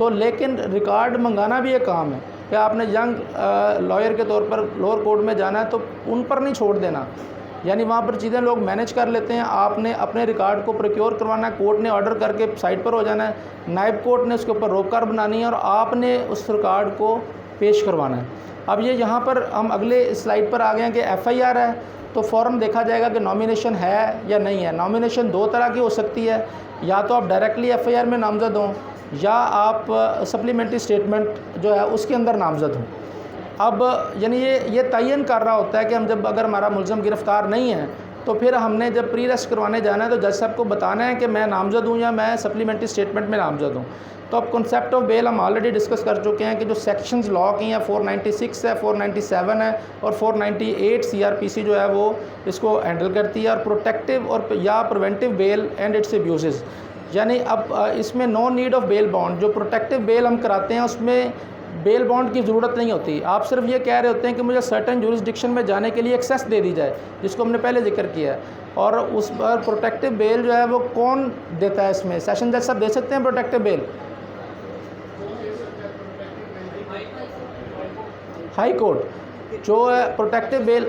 तो लेकिन रिकॉर्ड मंगाना भी एक काम है कि आपने यंग लॉयर के तौर पर लोअर कोर्ट में जाना है तो उन पर नहीं छोड़ देना, यानी वहाँ पर चीज़ें लोग मैनेज कर लेते हैं। आपने अपने रिकॉर्ड को प्रोक्योर करवाना है, कोर्ट ने ऑर्डर करके साइड पर हो जाना है, नायब कोर्ट ने उसके ऊपर रोककर बनानी है और आपने उस रिकॉर्ड को पेश करवाना है। अब ये यहाँ पर हम अगले स्लाइड पर आ गए हैं कि FIR है तो फ़ौरन देखा जाएगा कि नॉमिनेशन है या नहीं है। नॉमिनेशन दो तरह की हो सकती है, या तो आप डायरेक्टली FIR में नामज़द हों या आप सप्लीमेंट्री स्टेटमेंट जो है उसके अंदर नामज़द हों। अब यानी ये तयन कर रहा होता है कि हम जब अगर हमारा मुलज़म गिरफ़्तार नहीं है तो फिर हमने जब प्री अरेस्ट करवाने जाना है तो जज साहब को बताना है कि मैं नामज़द हूँ या मैं सप्लीमेंट्री स्टेटमेंट में नामज़द हूँ। तो अब कॉन्सेप्ट ऑफ बेल हम ऑलरेडी डिस्कस कर चुके हैं कि जो सेक्शंस लॉ की हैं 496 है, 497 है और 498 CRPC जो है वो इसको हैंडल करती है। और प्रोटेक्टिव और या preventive bail and its abuses, यानी अब इसमें no need of bail bond. जो प्रोटेक्टिव बेल हम कराते हैं उसमें बेल बॉन्ड की ज़रूरत नहीं होती। आप सिर्फ ये कह रहे होते हैं कि मुझे सर्टेन जुरिस्डिक्शन में जाने के लिए एक्सेस दे दी जाए, जिसको हमने पहले जिक्र किया है। और उस पर प्रोटेक्टिव बेल जो है वो कौन देता है? इसमें सेशन जज साहब दे सकते हैं प्रोटेक्टिव बेल? हाई कोर्ट जो है प्रोटेक्टिव बेल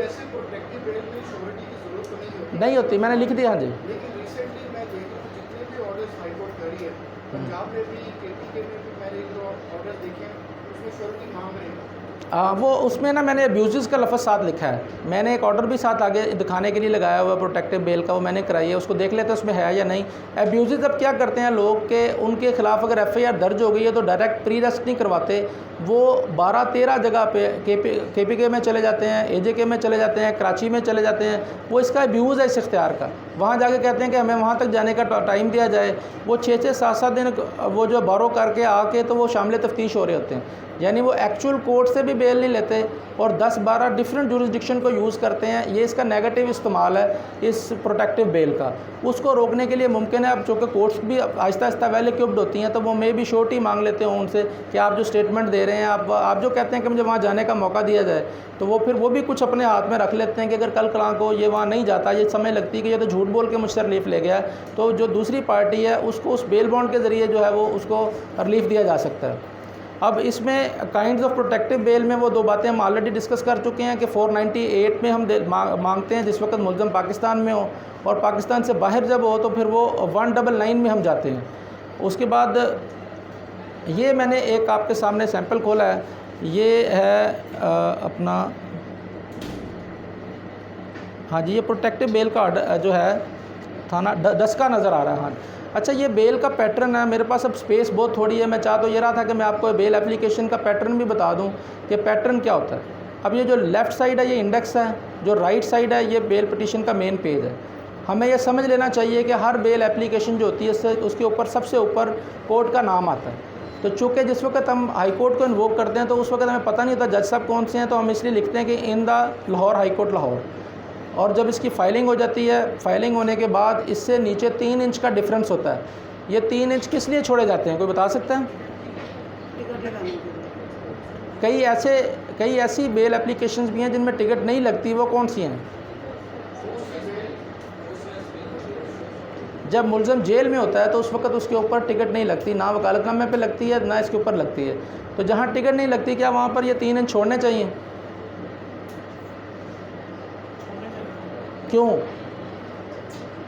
नहीं होती, मैंने लिख दिया। हाँ जी, वो उसमें ना मैंने अब्यूज़ का लफ्ज़ साथ लिखा है। मैंने एक ऑर्डर भी साथ आगे दिखाने के लिए लगाया हुआ प्रोटेक्टिव बेल का, वो मैंने कराई है, उसको देख लेते हैं उसमें है या नहीं। अब्यूज़ अब क्या करते हैं लोग कि उनके ख़िलाफ़ अगर FIR दर्ज हो गई है तो डायरेक्ट प्री अरेस्ट नहीं करवाते, वो 12-13 जगह पे KPK में चले जाते हैं, AJK में चले जाते हैं, कराची में चले जाते हैं। वो इसका अब्यूज़ है इस इख्तियार का। वहाँ जाके कहते हैं कि हमें वहाँ तक जाने का टाइम दिया जाए। वो 6-6, 7-7 दिन वो जो बारो करके आके तो वो शामिल तफ्तीश हो रहे होते हैं, यानी वो एक्चुअल कोर्ट से भी बेल नहीं लेते और 10-12 डिफरेंट जुरिस्डिक्शन को यूज़ करते हैं। ये इसका नेगेटिव इस्तेमाल है इस प्रोटेक्टिव बेल का। उसको रोकने के लिए मुमकिन है, अब चूँकि कोर्ट्स भी आहिस्ता आहिस्ता वेल इक्विप्ड होती हैं तो वो मे भी श्योरिटी मांग लेते हों उनसे कि आप जो स्टेटमेंट दे रहे हैं, आप जो कहते हैं कि मुझे वहाँ जाने का मौका दिया जाए, तो वो फिर वो भी कुछ अपने हाथ में रख लेते हैं कि अगर कल कलां को ये वहाँ नहीं जाता, ये समय लगती है कि ये तो झूठ बोल के मुझसे रिलीफ ले गया, तो जो दूसरी पार्टी है उसको उस बेल बॉन्ड के ज़रिए जो है वो उसको रिलीफ दिया जा सकता है। अब इसमें काइंड्स ऑफ प्रोटेक्टिव बेल में वो दो बातें हम ऑलरेडी डिस्कस कर चुके हैं कि 498 में हम मांगते हैं जिस वक्त मुलज़म पाकिस्तान में हो, और पाकिस्तान से बाहर जब हो तो फिर वो 199 में हम जाते हैं। उसके बाद ये मैंने एक आपके सामने सैंपल खोला है, ये है अपना, हाँ जी, ये प्रोटेक्टिव बेल का ऑर्डर जो है थाना 10 का नज़र आ रहा है। हाँ, अच्छा, ये बेल का पैटर्न है। मेरे पास अब स्पेस बहुत थोड़ी है, मैं चाह तो ये रहा था कि मैं आपको बेल एप्लीकेशन का पैटर्न भी बता दूं कि पैटर्न क्या होता है। अब ये जो लेफ़्ट साइड है ये इंडेक्स है, जो राइट साइड है ये बेल पिटीशन का मेन पेज है। हमें यह समझ लेना चाहिए कि हर बेल एप्लीकेशन जो होती है उसके ऊपर सबसे ऊपर कोर्ट का नाम आता है। तो चूँकि जिस वक्त हम हाई कोर्ट को इन्वोक करते हैं तो उस वक्त हमें पता नहीं होता जज साहब कौन से हैं, तो हम इसलिए लिखते हैं कि in the Lahore high court Lahore. और जब इसकी फाइलिंग हो जाती है, फाइलिंग होने के बाद इससे नीचे 3 इंच का डिफरेंस होता है। ये 3 इंच किस लिए छोड़े जाते हैं, कोई बता सकता है? कई ऐसी बेल एप्लीकेशंस भी हैं जिनमें टिकट नहीं लगती, वो कौन सी हैं? जब मुलज़म जेल में होता है तो उस वक्त उसके ऊपर टिकट नहीं लगती, ना वकालतनामे पे लगती है ना इसके ऊपर लगती है। तो जहाँ टिकट नहीं लगती, क्या वहाँ पर ये 3 इंच छोड़ने चाहिए? क्यों?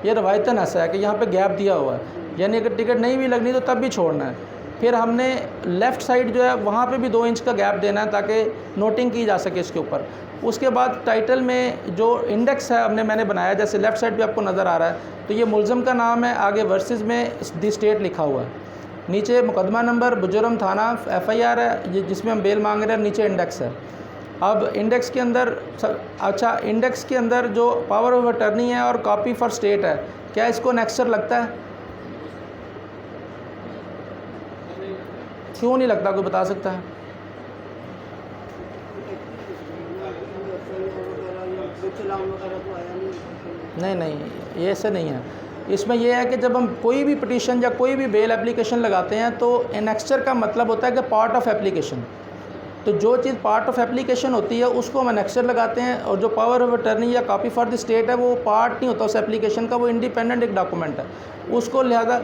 ये रवायतन ऐसा है कि यहाँ पे गैप दिया हुआ है, यानी अगर टिकट नहीं भी लगनी तो तब भी छोड़ना है। फिर हमने लेफ़्ट साइड जो है वहाँ पे भी 2 इंच का गैप देना है ताकि नोटिंग की जा सके इसके ऊपर। उसके बाद टाइटल में जो इंडेक्स है मैंने बनाया, जैसे लेफ़्ट साइड पे आपको नज़र आ रहा है, तो ये मुलज़म का नाम है, आगे वर्सेस में दी स्टेट लिखा हुआ है, नीचे मुकदमा नंबर, जुर्म, थाना, FIR है जिसमें हम बेल मांग रहे हैं, नीचे इंडेक्स है। अब इंडेक्स के अंदर अच्छा, इंडेक्स के अंदर जो पावर ऑफ अटर्नी है और कॉपी फॉर स्टेट है, क्या इसको नेक्स्टर लगता है? क्यों नहीं लगता, कोई बता सकता है? नहीं, ये ऐसे नहीं है। इसमें यह है कि जब हम कोई भी पिटीशन या कोई भी बेल एप्लीकेशन लगाते हैं तो एनेक्स्चर का मतलब होता है कि पार्ट ऑफ एप्लीकेशन। तो जो चीज़ पार्ट ऑफ एप्लीकेशन होती है उसको हम एनेक्स्चर लगाते हैं, और जो पावर ऑफ अटर्नी या कॉपी फॉर द स्टेट है वो पार्ट नहीं होता उस एप्लीकेशन का, वो इंडिपेंडेंट एक डॉक्यूमेंट है। उसको लिहाजा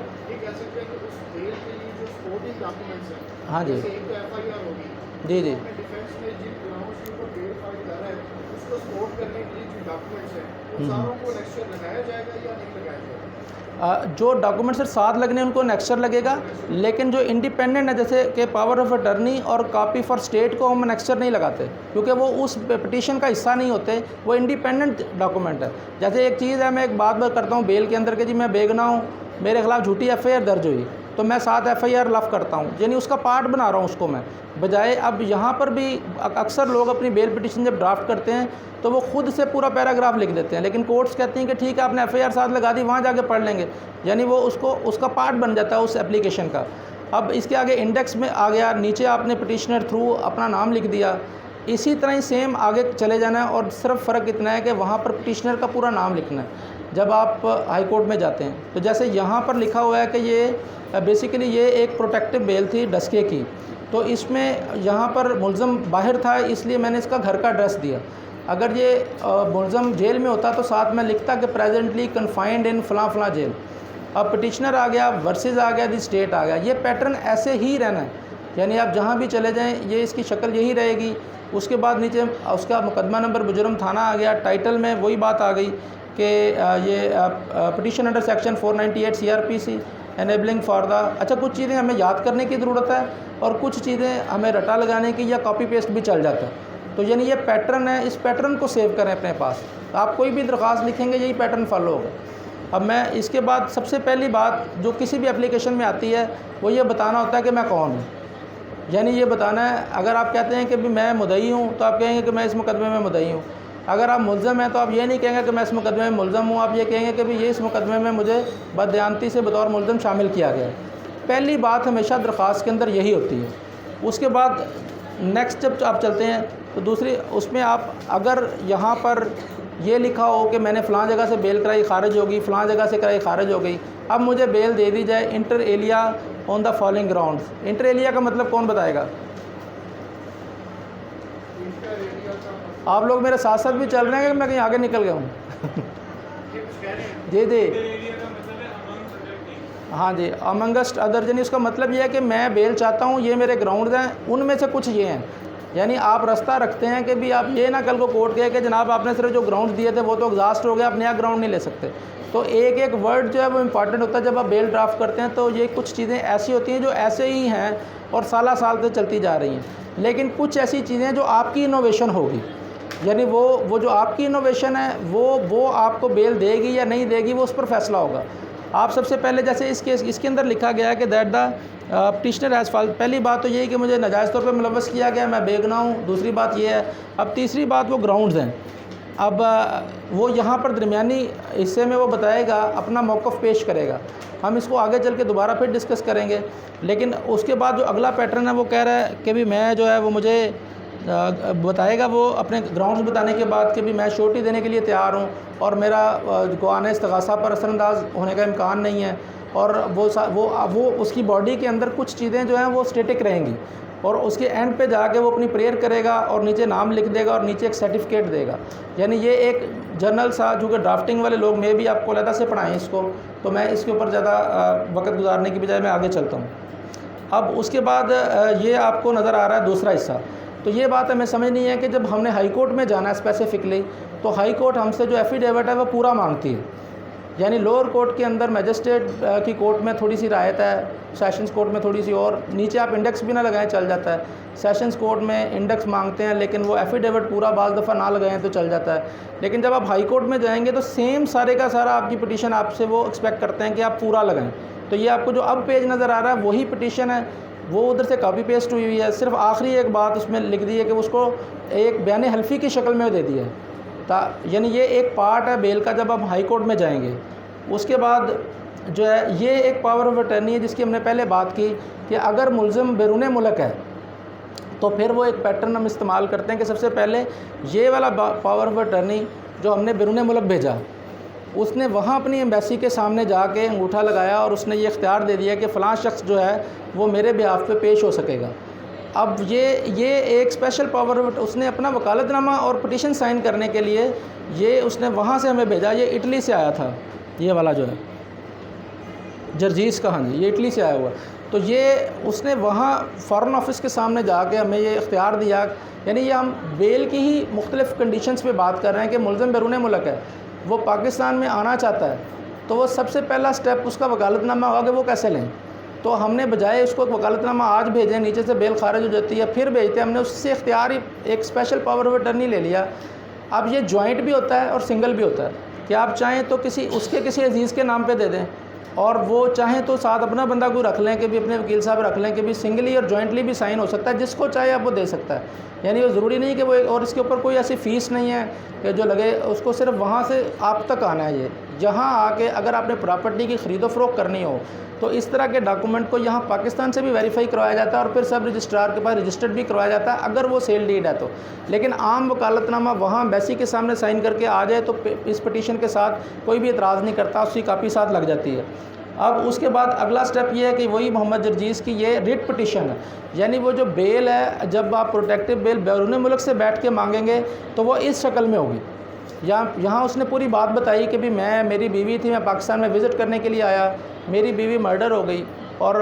हाँ जी। जैसे एक तो एफआईआर होगी, जी, जी। अपने डिफेंस में जिन ग्राउंड्स के ऊपर बेल फाइल कर रहा है, उसको सपोर्ट करने के लिए जो डॉक्यूमेंट्स हैं, उन सारों को नेक्स्ट लगाया जाएगा या नहीं लगाया जाएगा? जो डॉक्यूमेंट्स साथ लगने उनको नेक्स्चर लगेगा, लेकिन जो इंडिपेंडेंट है जैसे कि पावर ऑफ अटर्नी और कॉपी फॉर स्टेट को हम नेक्स्चर नहीं लगाते, क्योंकि वो उस पिटीशन का हिस्सा नहीं होते, वो इंडिपेंडेंट डॉक्यूमेंट है। जैसे एक चीज़ है, मैं एक बात करता हूँ बेल के अंदर कि जी मैं बेगुनाह हूँ, मेरे खिलाफ झूठी एफआईआर दर्ज हुई, तो मैं साथ एफआईआर लफ करता हूँ, यानी उसका पार्ट बना रहा हूँ उसको मैं, बजाय अब यहाँ पर भी अक्सर लोग अपनी बेल पिटीशन जब ड्राफ्ट करते हैं तो वो खुद से पूरा पैराग्राफ लिख देते हैं, लेकिन कोर्ट्स कहती हैं कि ठीक है आपने एफआईआर साथ लगा दी, वहाँ जाके पढ़ लेंगे, यानी वो उसका पार्ट बन जाता है उस एप्लीकेशन का। अब इसके आगे इंडेक्स में आ गया, नीचे आपने पिटिशनर थ्रू अपना नाम लिख दिया, इसी तरह ही सेम आगे चले जाना है, और सिर्फ फ़र्क इतना है कि वहाँ पर पिटिशनर का पूरा नाम लिखना है जब आप हाई कोर्ट में जाते हैं। तो जैसे यहाँ पर लिखा हुआ है कि ये बेसिकली ये एक प्रोटेक्टिव बेल थी डस्के की, तो इसमें यहाँ पर मुलज़म बाहर था इसलिए मैंने इसका घर का एड्रेस दिया। अगर ये मुलज़म जेल में होता तो साथ में लिखता कि प्रेजेंटली कन्फाइंड इन फ़लाँ जेल। अब पिटिशनर आ गया, वर्सेस आ गया, दी स्टेट आ गया, ये पैटर्न ऐसे ही रहना है, यानी आप जहाँ भी चले जाएँ ये इसकी शक्ल यही रहेगी। उसके बाद नीचे उसका मुकदमा नंबर बुजुर्म थाना आ गया, टाइटल में वही बात आ गई कि ये petition under section 498 CRPC enabling for the. अच्छा, कुछ चीज़ें हमें याद करने की ज़रूरत है और कुछ चीज़ें हमें रटा लगाने की या कॉपी पेस्ट भी चल जाता है। तो यानी ये पैटर्न है, इस पैटर्न को सेव करें अपने पास। तो आप कोई भी दरख्वास्त लिखेंगे यही पैटर्न फॉलो होगा। अब मैं इसके बाद सबसे पहली बात जो किसी भी एप्लीकेशन में आती है वो ये बताना होता है कि मैं कौन हूँ, यानी ये बताना है। अगर आप कहते हैं कि भी मैं मुद्दई हूँ तो आप कहेंगे कि मैं इस मुकदमे में मुद्दई हूँ। अगर आप मुल्ज़म हैं तो आप ये नहीं कहेंगे कि मैं इस मुकदमे में मुल्ज़म हूँ, आप ये कहेंगे कि भी ये इस मुकदमे में मुझे बदयांती से बतौर मुल्ज़म शामिल किया गया। पहली बात हमेशा दरख्वास्त के अंदर यही होती है। उसके बाद नेक्स्ट जब आप चलते हैं तो दूसरी उसमें आप अगर यहाँ पर ये लिखा हो कि मैंने फ़लाँ जगह से बेल कराई खारिज होगी, फ़लाँ जगह से कराई खारिज हो गई, अब मुझे बेल दे दी जाए inter alia on the following grounds. Inter alia का मतलब कौन बताएगा? आप लोग मेरे साथ साथ भी चल रहे हैं कि मैं कहीं आगे निकल गया हूँ? जी जी, हाँ जी, अमंगस्ट अदर, यानी उसका मतलब ये है कि मैं बेल चाहता हूँ, ये मेरे ग्राउंड्स हैं, उनमें से कुछ ये हैं। यानी आप रास्ता रखते हैं कि भी आप ये ना कल को कोर्ट कहे कि जनाब आपने सिर्फ जो ग्राउंड दिए थे वो तो एग्जॉस्ट हो गया, आप नया ग्राउंड नहीं ले सकते। तो एक एक वर्ड जो है वो इंपॉर्टेंट होता है जब आप बेल ड्राफ्ट करते हैं। तो ये कुछ चीज़ें ऐसी होती हैं जो ऐसे ही हैं और साल से चलती जा रही हैं, लेकिन कुछ ऐसी चीज़ें जो आपकी इनोवेशन होगी, यानी वो जो आपकी इनोवेशन है वो आपको बेल देगी या नहीं देगी, वो उस पर फैसला होगा। आप सबसे पहले जैसे इसके अंदर लिखा गया है कि that the petitioner has filed. पहली बात तो ये है कि मुझे नाजायज़ तौर पर मुलव्वस किया गया, मैं बेगुनाह हूँ। दूसरी बात ये है। अब तीसरी बात वो ग्राउंड्स हैं। अब वो यहाँ पर दरमियानी हिस्से में वो बताएगा, अपना मौक़िफ़ पेश करेगा। हम इसको आगे चल के दोबारा फिर डिस्कस करेंगे। लेकिन उसके बाद जो अगला पैटर्न है वो कह रहा है कि भी मैं जो है वो मुझे बताएगा, वो अपने ग्राउंड्स बताने के बाद कि भी मैं श्योरिटी देने के लिए तैयार हूँ और मेरा गवाने इस्तग़ासा पर असरअंदाज होने का इम्कान नहीं है, और वो उसकी बॉडी के अंदर कुछ चीज़ें जो हैं वो स्टेटिक रहेंगी, और उसके एंड पे जाके वो अपनी प्रेयर करेगा और नीचे नाम लिख देगा और नीचे एक सर्टिफिकेट देगा। यानी ये एक जर्नल सा, जो कि ड्राफ्टिंग वाले लोग में भी आपको अलग से पढ़ाएँ इसको, तो मैं इसके ऊपर ज़्यादा वक्त गुजारने की बजाय मैं आगे चलता हूँ। अब उसके बाद ये आपको नज़र आ रहा है दूसरा हिस्सा। तो ये बात हमें समझनी है कि जब हमने हाई कोर्ट में जाना है स्पेसिफिकली, तो हाई कोर्ट हमसे जो एफिडेविट है वो पूरा मांगती है। यानी लोअर कोर्ट के अंदर मजिस्ट्रेट की कोर्ट में थोड़ी सी राहत है, सेशंस कोर्ट में थोड़ी सी, और नीचे आप इंडेक्स भी ना लगाएं चल जाता है। सेशंस कोर्ट में इंडेक्स मांगते हैं, लेकिन वो एफिडेविट पूरा बाज़ दफ़ा ना लगाएं तो चल जाता है। लेकिन जब आप हाई कोर्ट में जाएंगे तो सेम सारे का सारा आपकी पिटीशन आपसे वो एक्सपेक्ट करते हैं कि आप पूरा लगाएं। तो ये आपको जो अब पेज नज़र आ रहा है वही पिटीशन है, वो उधर से कॉपी पेस्ट हुई हुई है। सिर्फ आखिरी एक बात उसमें लिख दी है कि उसको एक बयान हल्फी की शक्ल में दे दिया है। यानी ये एक पार्ट है बेल का जब आप हाई कोर्ट में जाएंगे। उसके बाद जो है ये एक पावर ऑफ अटर्नी है जिसकी हमने पहले बात की कि अगर मुल्ज़िम बैरून मुल्क है तो फिर वो एक पैटर्न हम इस्तेमाल करते हैं कि सबसे पहले ये वाला पावर ऑफ अटर्नी जो हमने बैरून मुल्क भेजा, उसने वहाँ अपनी एम्बेसी के सामने जाके अंगूठा लगाया और उसने ये इख्तियार दे दिया कि फ़लाँ शख्स जो है वो मेरे बिहाफ़ पे पेश हो सकेगा। अब ये एक स्पेशल पावर, उसने अपना वकालतनामा और पिटीशन साइन करने के लिए ये उसने वहाँ से हमें भेजा। ये इटली से आया था, ये वाला जो है जर्जीस का, हाँ जी, ये इटली से आया हुआ। तो ये उसने वहाँ फ़ॉरेन ऑफिस के सामने जाके हमें ये इख्तियार दिया, यानी ये हम बेल की ही मुख्तलिफ़ कंडीशंस पे बात कर रहे हैं कि मुलज़िम बैरून मुल्क है, वो पाकिस्तान में आना चाहता है, तो वो सबसे पहला स्टेप उसका वकालतनामा होगा कि वो कैसे लें। तो हमने बजाय उसको वकालतनामा आज भेजें, नीचे से बेल खारिज हो जाती है, फिर भेजते हैं, हमने उससे इख्तियार ही एक स्पेशल पावर ऑफ अटर्नी ले लिया। अब ये जॉइंट भी होता है और सिंगल भी होता है कि आप चाहें तो किसी अजीज़ के नाम पे दे दें, और वो चाहें तो साथ अपना बंदा कोई रख लें कि भी अपने वकील साहब रख लें कि भी सिंगली और जॉइंटली भी साइन हो सकता है, जिसको चाहे आप वो दे सकता है। यानी वो ज़रूरी नहीं कि वो और इसके ऊपर कोई ऐसी फ़ीस नहीं है कि जो लगे, उसको सिर्फ वहाँ से आप तक आना है। ये यहाँ आके अगर आपने प्रॉपर्टी की ख़रीदो फ़रोख्त करनी हो तो इस तरह के डॉक्यूमेंट को यहाँ पाकिस्तान से भी वेरीफाई करवाया जाता है और फिर सब रजिस्ट्रार के पास रजिस्टर्ड भी करवाया जाता है अगर वो सेल डीड है तो। लेकिन आम वकालतनामा वहाँ एम्बेसी के सामने साइन करके आ जाए तो इस पटिशन के साथ कोई भी एतराज़ नहीं करता, उसकी काफ़ी साथ लग जाती है। अब उसके बाद अगला स्टेप ये है कि वही मोहम्मद जरजीज़ की ये रिट पटिशन है, यानी वो जो बेल है, जब आप प्रोटेक्टिव बेल बैरून मुल्क से बैठ के मांगेंगे तो वो इस शक्ल में होगी। यहाँ उसने पूरी बात बताई कि भी मेरी बीवी थी, मैं पाकिस्तान में विज़िट करने के लिए आया, मेरी बीवी मर्डर हो गई और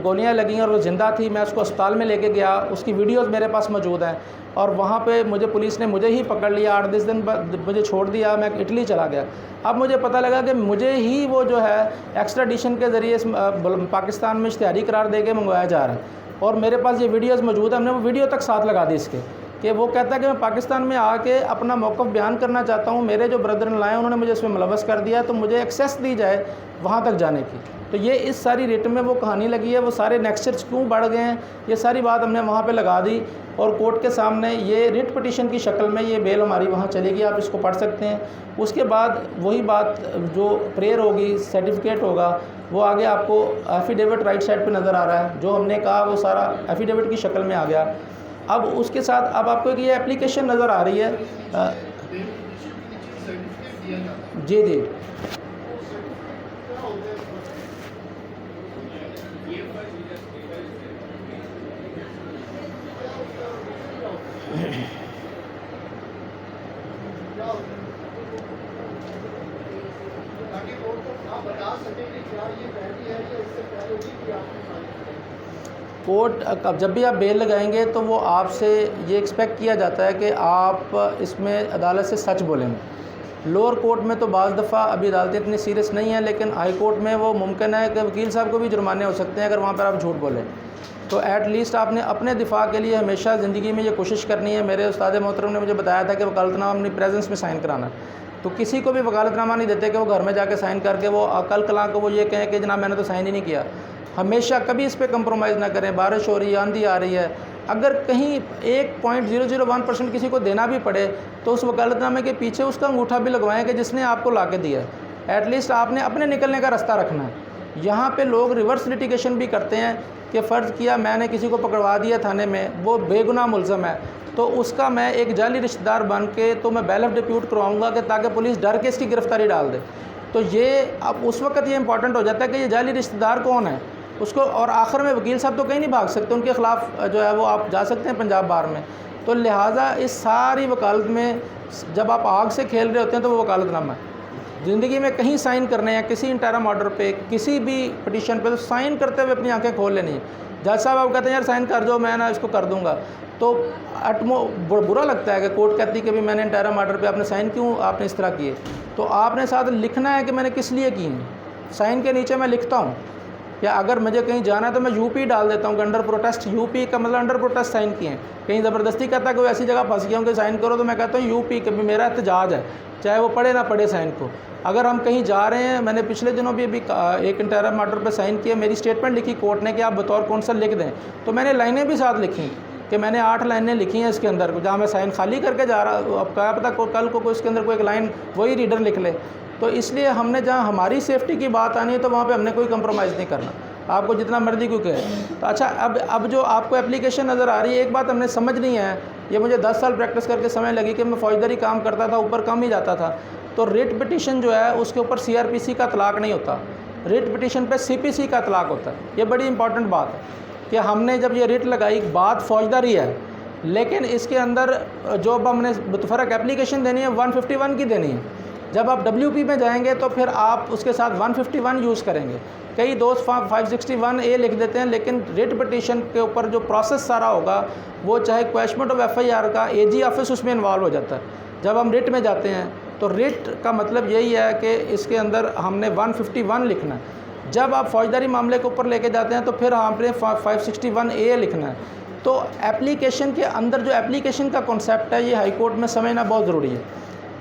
गोलियां लगी और वो ज़िंदा थी, मैं उसको अस्पताल में लेके गया, उसकी वीडियोस मेरे पास मौजूद हैं, और वहाँ पे पुलिस ने मुझे ही पकड़ लिया, 8-10 दिन बाद मुझे छोड़ दिया, मैं इटली चला गया। अब मुझे पता लगा कि मुझे ही वो जो है एक्स्ट्राडिशन के ज़रिए पाकिस्तान में इश्तिहारी करार दे के मंगवाया जा रहा है, और मेरे पास ये वीडियोज़ मौजूद है। हमने वो वीडियो तक साथ लगा दी इसके कि वो कहता है कि मैं पाकिस्तान में आके अपना मौक़िफ़ बयान करना चाहता हूँ, मेरे जो ब्रदर इन लॉ हैं उन्होंने मुझे इसमें मुलव्वस कर दिया, तो मुझे एक्सेस दी जाए वहाँ तक जाने की। तो ये इस सारी रिट में वो कहानी लगी है, वो सारे नेक्सट्स क्यों बढ़ गए हैं, ये सारी बात हमने वहाँ पे लगा दी, और कोर्ट के सामने ये रिट पटिशन की शक्ल में ये बेल हमारी वहाँ चलेगी, आप इसको पढ़ सकते हैं। उसके बाद वही बात जो प्रेयर होगी, सर्टिफिकेट होगा, वो आगे आपको एफिडेविट राइट साइड पे नज़र आ रहा है, जो हमने कहा वो सारा एफिडेविट की शक्ल में आ गया। अब उसके साथ अब आपको एक ये एप्लीकेशन नज़र आ रही है, जी जी ताकि कोर्ट को आप बता सकें कि क्या ये पहली है या इससे पहले भी कि आपने साइन किया। कोर्ट जब भी आप बेल लगाएंगे तो वो आपसे ये एक्सपेक्ट किया जाता है कि आप इसमें अदालत से सच बोलेंगे। लोअर कोर्ट में तो बाज़ दफ़ा अभी अदालतें इतनी सीरियस नहीं हैं, लेकिन हाई कोर्ट में वो मुमकिन है कि वकील साहब को भी जुर्माने हो सकते हैं अगर वहाँ पर आप झूठ बोलें। तो एट लीस्ट आपने अपने दिफा के लिए हमेशा ज़िंदगी में ये कोशिश करनी है। मेरे उस्ताद मोहतरम ने मुझे बताया था कि वकालतनामा अपनी प्रेजेंस में साइन कराना, तो किसी को भी वकालतनामा नहीं देते कि वो घर में जाके साइन करके वो कल कला को वो ये कहें कि जनाब मैंने तो साइन ही नहीं किया। हमेशा कभी इस पर कंप्रोमाइज़ ना करें। बारिश हो रही है, आंधी आ रही है, अगर कहीं 1.001% किसी को देना भी पड़े तो उस वकालतनामे के पीछे उसका अंगूठा भी लगवाएं कि जिसने आपको ला के दिया है। एटलीस्ट आपने अपने निकलने का रास्ता रखना है। यहाँ पे लोग रिवर्स लिटिगेशन भी करते हैं कि फ़र्ज़ किया मैंने किसी को पकड़वा दिया थाने में, वो बेगुनाह मुल्ज़म है, तो उसका मैं एक जाली रिश्तेदार बन के तो मैं बैल ऑफ डिप्यूट करवाऊँगा कि ताकि पुलिस डर के इसकी गिरफ़्तारी डाल दे। तो ये अब उस वक्त ये इंपॉर्टेंट हो जाता है कि ये जाली रिश्तेदार कौन है उसको, और आखिर में वकील साहब तो कहीं नहीं भाग सकते, उनके ख़िलाफ़ जो है वो आप जा सकते हैं पंजाब बार में। तो लिहाजा इस सारी वकालत में जब आप आग से खेल रहे होते हैं तो वो वकालतनामा है। ज़िंदगी में कहीं साइन करने हैं किसी इंटरम ऑर्डर पे, किसी भी पटिशन पे, तो साइन करते हुए अपनी आंखें खोल लेनी है। जज साहब आप कहते हैं यार साइन कर दो, मैं ना इसको कर दूंगा, तो बुरा लगता है कि कोर्ट कहती है कि भी मैंने इंटरम ऑर्डर पे आपने साइन क्यों आपने इस तरह किए। तो आपने साथ लिखना है कि मैंने किस लिए किए हैं। साइन के नीचे मैं लिखता हूँ, या अगर मुझे कहीं जाना है तो मैं यूपी डाल देता हूँ कि अंडर प्रोटेस्ट, यूपी का मतलब अंडर प्रोटेस्ट साइन किए हैं। कहीं ज़बरदस्ती कहता है कोई ऐसी जगह फंस गया हूँ कि साइन करो, तो मैं कहता हूँ यूपी के भी मेरा एहतजाज है, चाहे वो पढ़े ना पढ़े साइन को। अगर हम कहीं जा रहे हैं, मैंने पिछले दिनों भी अभी एक इंटरम ऑर्डर पर साइन किया, मेरी स्टेटमेंट लिखी कोर्ट ने कि आप बतौर कौंसल लिख दें, तो मैंने लाइनें भी साथ लिखी कि मैंने 8 लाइनें लिखी हैं इसके अंदर, जहाँ मैं साइन खाली करके जा रहा हूँ। अब क्या पता कल को इसके अंदर कोई एक लाइन वही रीडर लिख ले। तो इसलिए हमने जहाँ हमारी सेफ्टी की बात आनी है तो वहाँ पे हमने कोई कंप्रोमाइज़ नहीं करना, आपको जितना मर्जी क्यों कहे। तो अच्छा, अब जो आपको एप्लीकेशन नज़र आ रही है, एक बात हमने समझनी है, ये मुझे 10 साल प्रैक्टिस करके समय लगी कि मैं फौजदारी काम करता था, ऊपर कम ही जाता था। तो रिट पिटिशन जो है उसके ऊपर CRPC का तलाक नहीं होता, रिट पिटिशन पे CPC का तलाक होता है। ये बड़ी इंपॉर्टेंट बात है कि हमने जब ये रिट लगाई, बात फौजदारी है, लेकिन इसके अंदर जो अब हमने मुतफरक एप्लीकेशन देनी है 151 की देनी है। जब आप WP में जाएंगे तो फिर आप उसके साथ 151 यूज़ करेंगे। कई दोस्त 561A लिख देते हैं, लेकिन रिट पिटीशन के ऊपर जो प्रोसेस सारा होगा वो चाहे क्वैशमेंट ऑफ FIR का AG ऑफिस उसमें इन्वॉल्व हो जाता है। जब हम रिट में जाते हैं तो रिट का मतलब यही है कि इसके अंदर हमने 151 लिखना है। जब आप फौजदारी मामले के ऊपर लेके जाते हैं तो फिर आपने 561A लिखना है। तो एप्लीकेशन के अंदर जो एप्लीकेशन का कॉन्सेप्ट है, ये हाई कोर्ट में समझना बहुत ज़रूरी है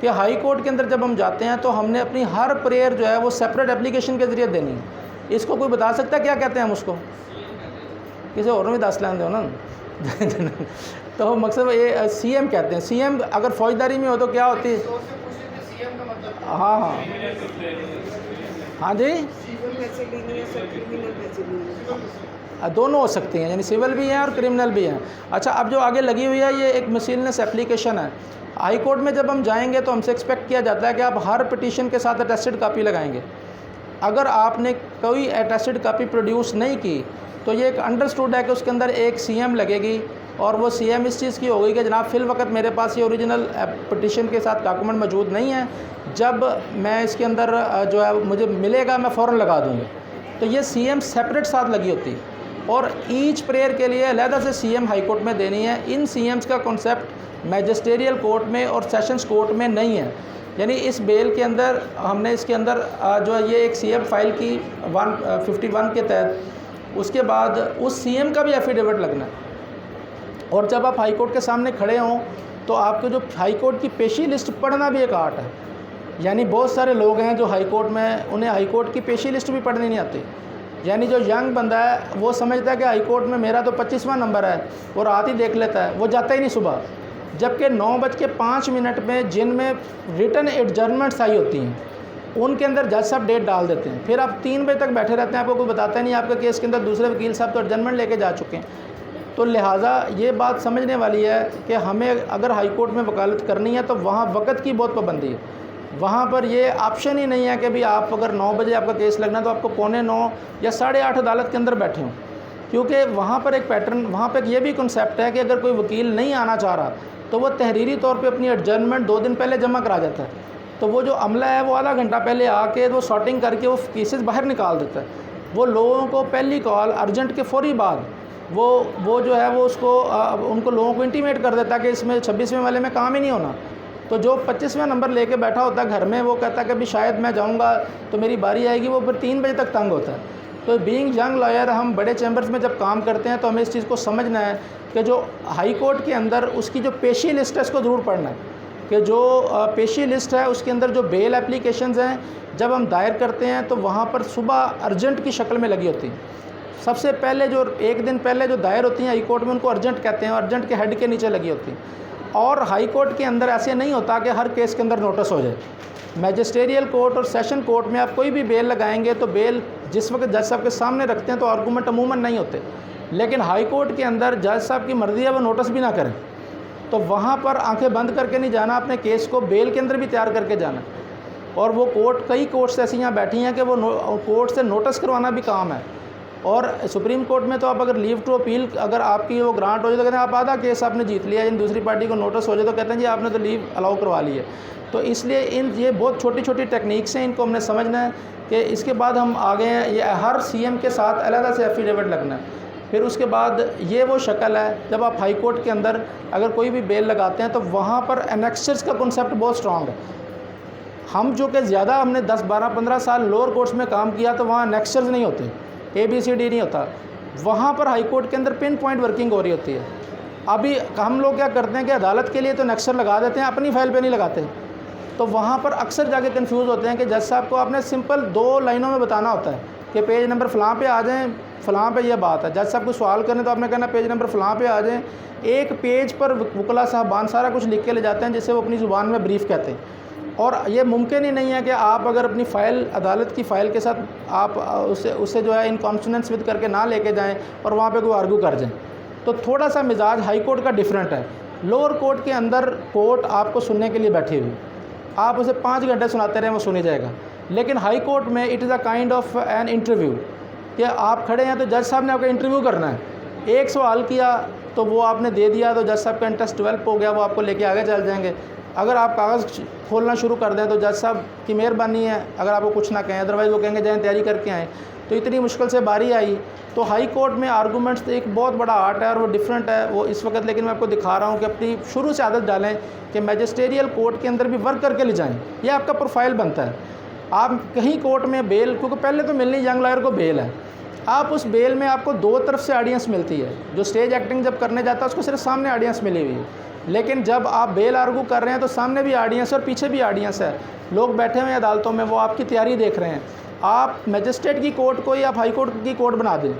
कि हाई कोर्ट के अंदर जब हम जाते हैं तो हमने अपनी हर प्रेयर जो है वो सेपरेट एप्लीकेशन के ज़रिए देनी है। इसको कोई बता सकता है क्या कहते हैं हम उसको? किसी और में 10 लाइन दो ना। तो मकसद ये CM कहते हैं। CM अगर फौजदारी में हो तो क्या होती है? हाँ हाँ हाँ जी, दोनों हो सकती हैं, यानी सिविल भी हैं और क्रिमिनल भी हैं। अच्छा, अब जो आगे लगी हुई है ये एक मिसलेनियस एप्लीकेशन है। हाई कोर्ट में जब हम जाएंगे तो हमसे एक्सपेक्ट किया जाता है कि आप हर पिटीशन के साथ अटेस्टेड कापी लगाएंगे। अगर आपने कोई अटेस्टेड कापी प्रोड्यूस नहीं की तो ये एक अंडरस्टूड है कि उसके अंदर एक CM लगेगी, और वो CM इस चीज़ की होगी कि जनाब फिल वक्त मेरे पास ये ओरिजिनल पिटीशन के साथ डॉक्यूमेंट मौजूद नहीं है, जब मैं इसके अंदर जो है मुझे मिलेगा मैं फ़ौरन लगा दूँगी। तो ये CM सेपरेट साथ लगी होती है, और ईच प्रेयर के लिए अलहदा से CM हाई कोर्ट में देनी है। इन CMs का कॉन्सेप्ट मैजिस्ट्रियल कोर्ट में और सेशंस कोर्ट में नहीं है। यानी इस बेल के अंदर हमने इसके अंदर जो है ये एक CM फाइल की 151 के तहत, उसके बाद उस CM का भी एफिडेविट लगना है। और जब आप हाई कोर्ट के सामने खड़े हों तो आपको जो हाई कोर्ट की पेशी लिस्ट पढ़ना भी एक आर्ट है। यानी बहुत सारे लोग हैं जो हाई कोर्ट में, उन्हें हाई कोर्ट की पेशी लिस्ट भी पढ़नी नहीं आती। यानी जो यंग बंदा है वो समझता है कि हाई कोर्ट में मेरा तो 25वां नंबर है, वो रात ही देख लेता है, वो जाता ही नहीं सुबह। जबकि 9:05 में जिनमें रिटन एडजर्नमेंट्स आई होती हैं उनके अंदर जज साहब डेट डाल देते हैं, फिर आप 3 बजे तक बैठे रहते हैं, आपको कोई बताता नहीं आपका केस के अंदर दूसरे वकील साहब तो एडजर्नमेंट लेके जा चुके हैं। तो लिहाजा ये बात समझने वाली है कि हमें अगर हाई कोर्ट में वकालत करनी है तो वहाँ वक़्त की बहुत पाबंदी है। वहाँ पर ये ऑप्शन ही नहीं है कि भाई आप अगर 9 बजे आपका केस लगना तो आपको 9:15 या 8:30 अदालत के अंदर बैठे हों, क्योंकि वहाँ पर एक पैटर्न, वहाँ पर ये भी कॉन्सेप्ट है कि अगर कोई वकील नहीं आना चाह रहा तो वो तहरीरी तौर पे अपनी एडजर्नमेंट 2 दिन पहले जमा करा जाता है। तो वो जो अमला है वो आधा घंटा पहले आके वो सॉर्टिंग करके वो केसेस बाहर निकाल देता है। वो लोगों को पहली कॉल अर्जेंट के फ़ौरी बाद वो जो है वो उसको उनको लोगों को इंटीमेट कर देता है कि इसमें 26वें वाले में काम ही नहीं होना। तो जो 25वां नंबर लेके बैठा होता है घर में, वो कहता है कि अभी शायद मैं जाऊंगा तो मेरी बारी आएगी, वो फिर 3 बजे तक तंग होता है। तो बीइंग यंग लॉयर हम बड़े चैम्बर्स में जब काम करते हैं तो हमें इस चीज़ को समझना है कि जो हाई कोर्ट के अंदर उसकी जो पेशी लिस्ट है इसको ज़रूर पढ़ना है कि जो पेशी लिस्ट है उसके अंदर जो बेल एप्लीकेशंस हैं जब हम दायर करते हैं तो वहाँ पर सुबह अर्जेंट की शक्ल में लगी होती हैं। सबसे पहले जो एक दिन पहले जो दायर होती हैं हाई कोर्ट में उनको अर्जेंट कहते हैं, अर्जेंट के हेड के नीचे लगी होती हैं। और हाई कोर्ट के अंदर ऐसे नहीं होता कि हर केस के अंदर नोटिस हो जाए। मैजिस्ट्रियल कोर्ट और सेशन कोर्ट में आप कोई भी बेल लगाएंगे तो बेल जिस वक्त जज साहब के सामने रखते हैं तो आर्गूमेंट अमूमन नहीं होते, लेकिन हाई कोर्ट के अंदर जज साहब की मर्ज़ी है वो नोटिस भी ना करें, तो वहाँ पर आंखें बंद करके नहीं जाना, अपने केस को बेल के अंदर भी तैयार करके जाना। और वो कोर्ट, कई कोर्ट्स ऐसी यहाँ बैठी हैं कि वो कोर्ट से नोटिस करवाना भी काम है। और सुप्रीम कोर्ट में तो आप अगर लीव टू अपील अगर आपकी वो ग्रांट हो जाए तो कहते हैं आप आधा केस आपने जीत लिया, इन दूसरी पार्टी को नोटिस हो जाए तो कहते हैं जी आपने तो लीव अलाउ करवा ली है। तो इसलिए ये बहुत छोटी छोटी टेक्निक्स हैं, इनको हमने समझना है कि इसके बाद हम आगे हैं। ये हर CM के साथ अलग से एफिडेविट लगना है। फिर उसके बाद ये वो शक्ल है जब आप हाई कोर्ट के अंदर अगर कोई भी बेल लगाते हैं तो वहाँ पर एनेक्सर्स का कॉन्सेप्ट बहुत स्ट्रॉन्ग है। हम जो कि ज़्यादा हमने 10, 12, 15 साल लोअर कोर्ट्स में काम किया तो वहाँ एनेक्सर्स नहीं होते, ABCD नहीं होता। वहाँ पर हाई कोर्ट के अंदर पिन पॉइंट वर्किंग हो रही होती है। अभी हम लोग क्या करते हैं कि अदालत के लिए तो नेक्सर लगा देते हैं, अपनी फाइल पे नहीं लगाते। तो वहाँ पर अक्सर जाके कंफ्यूज होते हैं कि जज साहब को आपने सिंपल 2 लाइनों में बताना होता है कि पेज नंबर फ़लाँ पे आ जाएं, फ़लाँ पे ये बात है। जज साहब को सवाल करने तो आपने कहना पेज नंबर फ़लाँ पे आ जाएं। एक पेज पर वकला साहबान सारा कुछ लिख के ले जाते हैं जिसे वो अपनी ज़ुबान में ब्रीफ कहते हैं। और ये मुमकिन ही नहीं है कि आप अगर अपनी फ़ाइल अदालत की फ़ाइल के साथ आप उससे जो है इन कॉन्सोनेंस विद करके ना लेके जाएं और वहाँ पे कोई आर्गू कर जाएं। तो थोड़ा सा मिजाज हाई कोर्ट का डिफरेंट है। लोअर कोर्ट के अंदर कोर्ट आपको सुनने के लिए बैठी हुई, आप उसे 5 घंटे सुनाते रहें वो सुनी जाएगा। लेकिन हाई कोर्ट में it is a kind of an interview कि आप खड़े हैं तो जज साहब ने आपका इंटरव्यू करना है। एक सवाल किया तो वो आपने दे दिया तो जज साहब का इंटरेस्ट डेवलप हो गया, वो आपको लेके आगे चल जाएंगे। अगर आप कागज़ खोलना शुरू कर दें तो जज साहब की मेहरबानी है, अगर आपको कुछ ना कहें, अदरवाइज़ वो कहेंगे जाएँ तैयारी करके आएँ। तो इतनी मुश्किल से बारी आई। तो हाई कोर्ट में आर्गूमेंट्स एक बहुत बड़ा आर्ट है और वो डिफरेंट है वो इस वक्त, लेकिन मैं आपको दिखा रहा हूँ कि अपनी शुरू से आदत डालें कि मैजिस्ट्रियल कोर्ट के अंदर भी वर्क करके ले जाएँ, ये आपका प्रोफाइल बनता है। आप कहीं कोर्ट में बेल, क्योंकि पहले तो मिलनी यंग लॉयर को बेल है, आप उस बेल में आपको दो तरफ से ऑडियंस मिलती है। जो स्टेज एक्टिंग जब करने जाता है उसको सिर्फ सामने ऑडियंस मिली हुई है, लेकिन जब आप बेल आर्गू कर रहे हैं तो सामने भी ऑडियंस है और पीछे भी ऑडियंस है, लोग बैठे हुए हैं अदालतों में, वो आपकी तैयारी देख रहे हैं। आप मैजिस्ट्रेट की कोर्ट को या हाई कोर्ट की कोर्ट बना दें,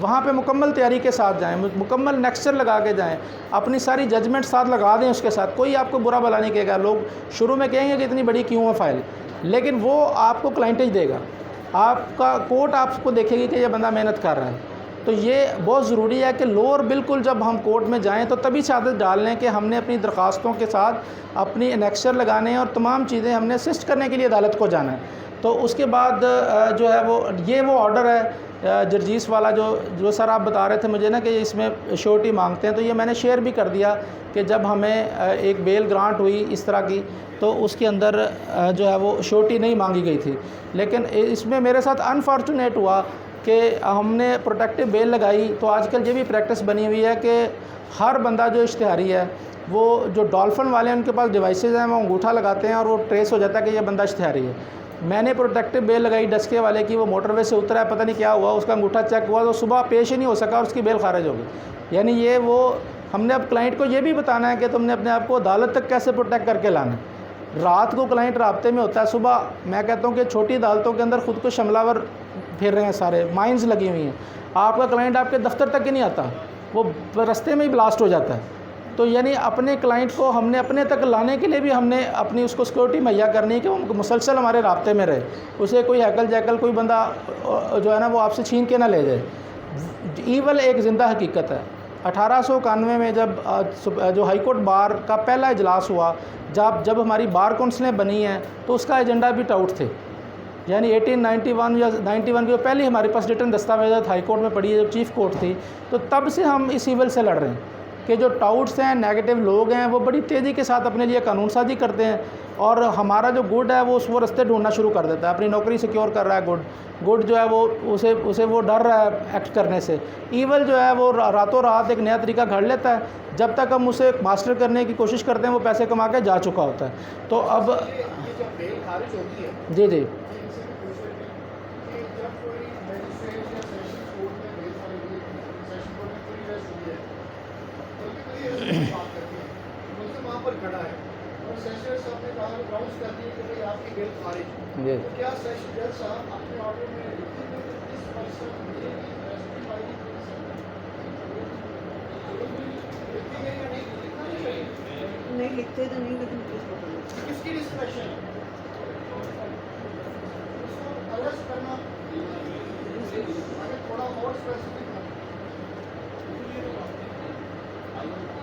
वहाँ पे मुकम्मल तैयारी के साथ जाएं, मुकम्मल नेक्स्चर लगा के जाएं, अपनी सारी जजमेंट साथ लगा दें उसके साथ, कोई आपको बुरा भला नहीं कहेगा। लोग शुरू में कहेंगे कि इतनी बड़ी क्यों है फाइल, लेकिन वो आपको क्लाइंटेज देगा, आपका कोर्ट आपको देखेगी कि ये बंदा मेहनत कर रहा है। तो ये बहुत ज़रूरी है कि लोअर बिल्कुल जब हम कोर्ट में जाएं तो तभी से आदत डाल लें कि हमने अपनी दरख्वास्तों के साथ अपनी एनेक्चर लगाने हैं और तमाम चीज़ें हमने असिस्ट करने के लिए अदालत को जाना है। तो उसके बाद जो है वो ऑर्डर है जर्जीस वाला जो सर आप बता रहे थे मुझे ना कि इसमें श्योरिटी मांगते हैं, तो ये मैंने शेयर भी कर दिया कि जब हमें एक बेल ग्रांट हुई इस तरह की, तो उसके अंदर जो है वो श्योरिटी नहीं मांगी गई थी। लेकिन इसमें मेरे साथ अनफॉर्चुनेट हुआ कि हमने प्रोटेक्टिव बेल लगाई, तो आजकल ये भी प्रैक्टिस बनी हुई है कि हर बंदा जो इश्तिहारी है, वो जो डॉल्फिन वाले हैं उनके पास डिवाइसेज हैं, वो अंगूठा लगाते हैं और वो ट्रेस हो जाता है कि ये बंदा इश्तिहारी है। मैंने प्रोटेक्टिव बेल लगाई डस्के वाले की, वो मोटरवे से उतरा है, पता नहीं क्या हुआ, उसका अंगूठा चेक हुआ तो सुबह पेश ही नहीं हो सका और उसकी बेल खारिज हो गई। यानी ये वो हमने अब क्लाइंट को ये भी बताना है कि तुमने अपने आप को अदालत तक कैसे प्रोटेक्ट करके लाना है। रात को क्लाइंट राब्ते में होता है, सुबह मैं कहता हूँ कि छोटी अदालतों के अंदर ख़ुद को शमलावर फिर रहे हैं, सारे माइंस लगी हुई हैं, आपका क्लाइंट आपके दफ्तर तक ही नहीं आता, वो रास्ते में ही ब्लास्ट हो जाता है। तो यानी अपने क्लाइंट को हमने अपने तक लाने के लिए भी हमने अपनी उसको सिक्योरिटी मुहैया करनी है कि वो मुसलसल हमारे राब्ते में रहे, उसे कोई हैकल जैकल कोई बंदा जो है ना वो आपसे छीन के ना ले जाए। ईवल एक ज़िंदा हकीकत है। 1891 में जब जो हाई कोर्ट बार का पहला इजलास हुआ, जब हमारी बार काउंसिलें बनी हैं, तो उसका एजेंडा भी टाउट थे। यानी 1891 या 91 की पहले हमारे पास रिटर्न दस्तावेज़ात हाई कोर्ट में पड़ी है जब चीफ़ कोर्ट थी, तो तब से हम इस ईवल से लड़ रहे हैं कि जो टाउट्स हैं, नेगेटिव लोग हैं, वो बड़ी तेज़ी के साथ अपने लिए कानून साजी करते हैं और हमारा जो गुड है वो रास्ते ढूंढना शुरू कर देता है, अपनी नौकरी सिक्योर कर रहा है। गुड जो है वो उसे वो डर रहा है एक्ट करने से। ईवल जो है वो रातों रात एक नया तरीका घड़ लेता है, जब तक हम उसे मास्टर करने की कोशिश करते हैं वो पैसे कमा के जा चुका होता है। तो अब ये जब बेल खारिज होती है, जी जी जब कोई मैजिस्ट्रेट या सेशन कोर्ट में बेल खारिज हुई है, सेशन कोर्ट में पूरी रेस्ट हुई है, बात करती है, मुझसे वहाँ पर खड़ा है और सेशन साहब ने कहा ग्राउंड्स करती है कि भाई आपकी बेल खारिज। जी तो क्या सेशन जज साहब अपने ऑर्डर में लिखते हैं कि इस पर्सन ये जस्टिफाइड लिखती है या नहीं लिखना चाहिए? नहीं लिखते तो नहीं, लेकिन किसकी डिस्क्रिप्शन है? उसको अरेस्ट करना अगर थोड़ा और स्पेसिफिक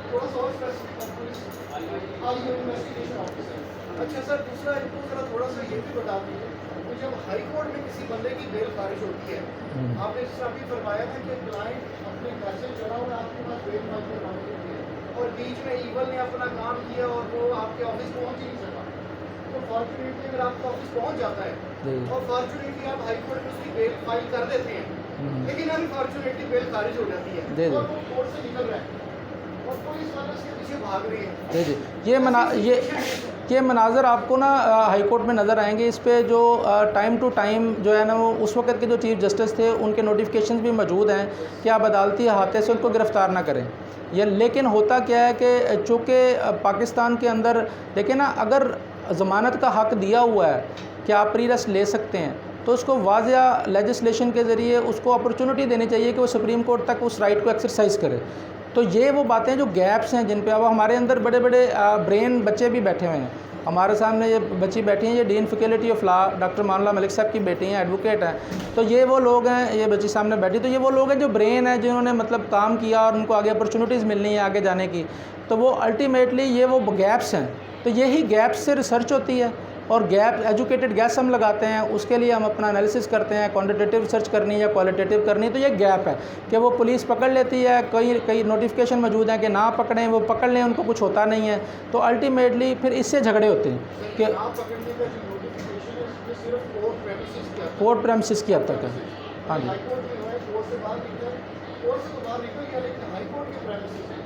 थोड़ा सा और स्पेसिफिक पुलिस इन्वेस्टिगेशन ऑफिसर। अच्छा सर, दूसरा इनको जरा थोड़ा सा ये भी बता दीजिए कि जब हाई कोर्ट में किसी बंदे की बेल खारिज होती है, आपने इससे अभी फरमाया था कि क्लाइंट अपने घर से चला और आपके पास बेल फाइल करवाने के लिए, और बीच में ईवल ने अपना काम किया और वो आपके ऑफिस पहुंच ही नहीं सका। तो फॉर्चुनेटली अगर आपका ऑफिस पहुंच जाता है और फॉर्चुनेटली आप हाई कोर्ट में उसकी बेल फाइल कर देते हैं, लेकिन अनफॉर्चुनेटली बेल खारिज हो जाती है और वो कोर्ट से निकल रहा है और पुलिस वाले उसके पीछे भाग रही है। जी ये मनाजर आपको ना हाई कोर्ट में नज़र आएंगे। इस पे जो टाइम टू टाइम जो है ना वो उस वक्त के जो चीफ़ जस्टिस थे उनके नोटिफिकेशंस भी मौजूद हैं कि आप अदालती अहाते से उनको गिरफ़्तार ना करें। ये लेकिन होता क्या है कि चूँकि पाकिस्तान के अंदर देखिए ना, अगर ज़मानत का हक़ दिया हुआ है कि आप प्री अरेस्ट ले सकते हैं, तो उसको वाज़िया लेजिस्लेशन के ज़रिए उसको अपॉर्चुनिटी देनी चाहिए कि वो सुप्रीम कोर्ट तक उस राइट को एक्सरसाइज करे। तो ये वो बातें जो गैप्स हैं जिन पे अब हमारे अंदर बड़े बड़े ब्रेन बच्चे भी बैठे हुए हैं। हमारे सामने ये बच्ची बैठी हैं, ये dean faculty of law doctor Manullah Malik साहब की बेटी हैं, एडवोकेट हैं। तो ये वो लोग हैं, ये बच्ची सामने बैठी, तो ये वो लोग हैं जो ब्रेन है, जिन्होंने मतलब काम किया और उनको आगे अपॉर्चुनिटीज़ मिलनी है आगे जाने की। तो वो अल्टीमेटली ये वो गैप्स हैं। तो यही गैप्स से रिसर्च होती है और गैप एजुकेटेड गैस हम लगाते हैं, उसके लिए हम अपना एनालिसिस करते हैं, क्वांटिटेटिव रिसर्च करनी है या क्वालिटेटिव करनी है। तो ये गैप है कि वो पुलिस पकड़ लेती है, कई नोटिफिकेशन मौजूद हैं कि ना पकड़ें, वो पकड़ लें, उनको कुछ होता नहीं है। तो अल्टीमेटली फिर इससे झगड़े होते हैं कि आप पकड़ने का जो नोटिफिकेशन है उसमें सिर्फ कोर्ट प्रेमिसेस के कोर्ट प्रेमिसेस की हद तक है। हाँ जी, हाई कोर्ट में है, कोर्ट से बाहर निकल, कोर्ट से तो बाहर निकल गया, लेकिन हाई कोर्ट के प्रेमिसेस है,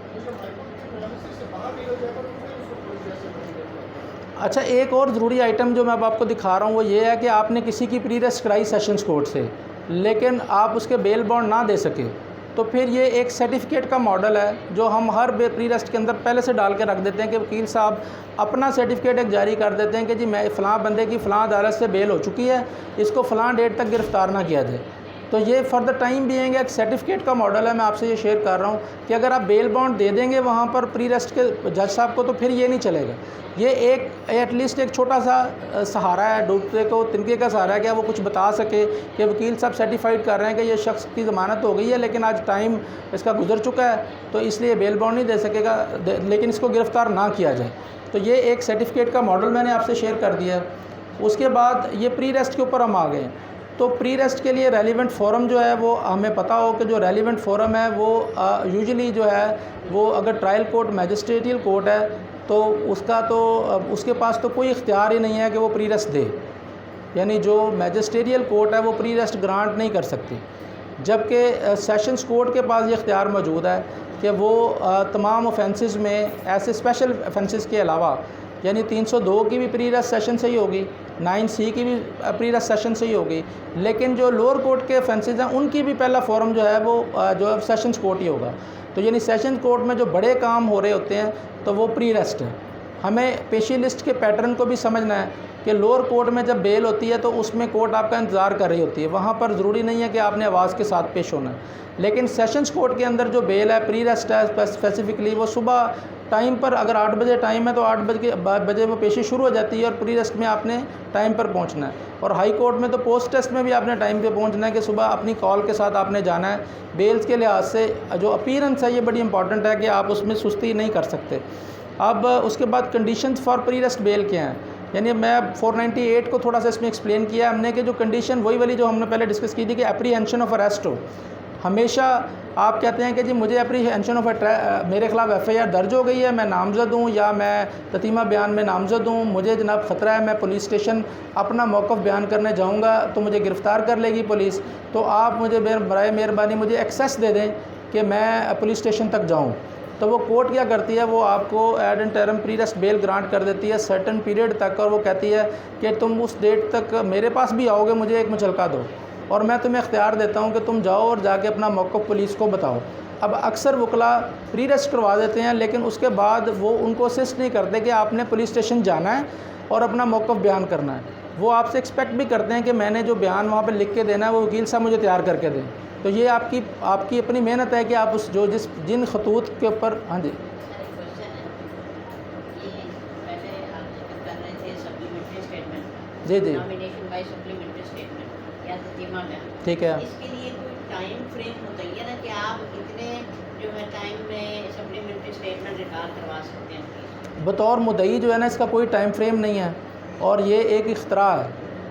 तो जब हाई कोर्ट के प्रेमिसेस से बाहर निकल जाएगा तो फिर उसको पुलिस जैसे बनेगा। अच्छा, एक और ज़रूरी आइटम जो मैं अब आपको दिखा रहा हूँ वो ये है कि आपने किसी की प्री अरेस्ट कराई सेशंस कोर्ट से, लेकिन आप उसके बेल बॉन्ड ना दे सके, तो फिर ये एक सर्टिफिकेट का मॉडल है जो हम हर प्री अरेस्ट के अंदर पहले से डाल के रख देते हैं कि वकील साहब अपना सर्टिफिकेट एक जारी कर देते हैं कि जी मैं फ़लाँ बंदे की फ़लाँ अदालत से बेल हो चुकी है, इसको फ़लाँ डेट तक गिरफ़्तार ना किया जाए। तो ये फॉर द टाइम बीइंग एक सर्टिफिकेट का मॉडल है। मैं आपसे ये शेयर कर रहा हूँ कि अगर आप बेल बॉन्ड दे देंगे वहाँ पर प्री अरेस्ट के जज साहब को, तो फिर ये नहीं चलेगा। ये एक एटलीस्ट एक छोटा सा सहारा है, डूबते को तिनके का सहारा है कि वो कुछ बता सके कि वकील साहब सर्टिफाइड कर रहे हैं कि ये शख्स की ज़मानत हो गई है, लेकिन आज टाइम इसका गुजर चुका है, तो इसलिए बेल बॉन्ड नहीं दे सकेगा, लेकिन इसको गिरफ़्तार ना किया जाए। तो ये एक सर्टिफिकेट का मॉडल मैंने आपसे शेयर कर दिया है। उसके बाद ये प्री अरेस्ट के ऊपर हम आ गए। तो प्री अरेस्ट के लिए रेलिवेंट फ़ोरम जो है वो हमें पता हो कि जो रेलिवेंट फ़ोरम है वो यूजुअली जो है वो अगर ट्रायल कोर्ट मैजिस्ट्रेटियल कोर्ट है तो उसके पास तो कोई इख्तियार ही नहीं है कि वो प्री अरेस्ट दे, यानी जो मैजिस्ट्रेटियल कोर्ट है वो प्री अरेस्ट ग्रांट नहीं कर सकती। जबकि सेशंस कोर्ट के पास ये इख्तियार मौजूद है कि वो तमाम ऑफेंसेस में ऐसे स्पेशल ऑफेंसेस के अलावा, यानी 302 की भी प्री अरेस्ट सेशन से ही होगी, 9C की भी प्री अरेस्ट सेशन से ही होगी, लेकिन जो लोअर कोर्ट के ऑफेंसेस हैं उनकी भी पहला फोरम जो है वो जो सेशंस कोर्ट ही होगा। तो यानी सेशन कोर्ट में जो बड़े काम हो रहे होते हैं तो वो प्री अरेस्ट है। हमें पेशी लिस्ट के पैटर्न को भी समझना है कि लोअर कोर्ट में जब बेल होती है तो उसमें कोर्ट आपका इंतज़ार कर रही होती है, वहाँ पर ज़रूरी नहीं है कि आपने आवाज़ के साथ पेश होना है। लेकिन सेशंस कोर्ट के अंदर जो बेल है, प्री अरेस्ट है स्पेसिफिकली, वो सुबह टाइम पर, अगर 8 बजे टाइम है तो 8 बजे वो पेशी शुरू हो जाती है और प्री अरेस्ट में आपने टाइम पर पहुंचना है। और हाई कोर्ट में तो पोस्ट टेस्ट में भी आपने टाइम पे पहुंचना है कि सुबह अपनी कॉल के साथ आपने जाना है। बेल्स के लिहाज से जो अपीयरेंस है ये बड़ी इंपॉर्टेंट है कि आप उसमें सुस्ती नहीं कर सकते। अब उसके बाद conditions for pre arrest bell क्या हैं, यानी मैं 498 को थोड़ा सा इसमें एक्सप्लेन किया हमने कि जो कंडीशन वही वाली जो हमने पहले डिस्कस की थी कि एप्रीहेंशन ऑफ अरेस्ट हो। हमेशा आप कहते हैं कि जी मुझे एप्रीहेंशन ऑफ मेरे ख़िलाफ़ FIR दर्ज हो गई है, मैं नामज़द हूँ या मैं ततीमा बयान में नामज़द हूँ, मुझे जनाब ख़तरा है, मैं पुलिस स्टेशन अपना मौक़िफ़ बयान करने जाऊँगा तो मुझे गिरफ़्तार कर लेगी पुलिस, तो आप मुझे बराए मेहरबानी मुझे एक्सेस दे दें कि मैं पुलिस स्टेशन तक जाऊँ। तो वो कोर्ट क्या करती है, वो आपको ad interim pre arrest bail grant कर देती है सर्टेन पीरियड तक, और वो कहती है कि तुम उस डेट तक मेरे पास भी आओगे, मुझे एक मुचलका दो और मैं तुम्हें इख्तियार देता हूँ कि तुम जाओ और जाके अपना मौक़िफ़ पुलिस को बताओ। अब अक्सर वकला प्री अरेस्ट करवा देते हैं, लेकिन उसके बाद वो उनको असिस्ट नहीं करते कि आपने पुलिस स्टेशन जाना है और अपना मौक़िफ़ बयान करना है। वो आपसे एक्सपेक्ट भी करते हैं कि मैंने जो बयान वहाँ पर लिख के देना है वो वकील साहब मुझे तैयार करके दें। तो ये आपकी अपनी मेहनत है कि आप उस जिन खतूत के ऊपर। हाँ जी, जी जी, ठीक है। इसके लिए कोई टाइम फ्रेम होता है ना कि आप कितने जो है टाइम में सप्लीमेंट्री स्टेटमेंट रिकॉर्ड करवा सकते हैं? बतौर मुद्दई जो है ना इसका कोई टाइम फ्रेम नहीं है और ये एक इख्तरा है।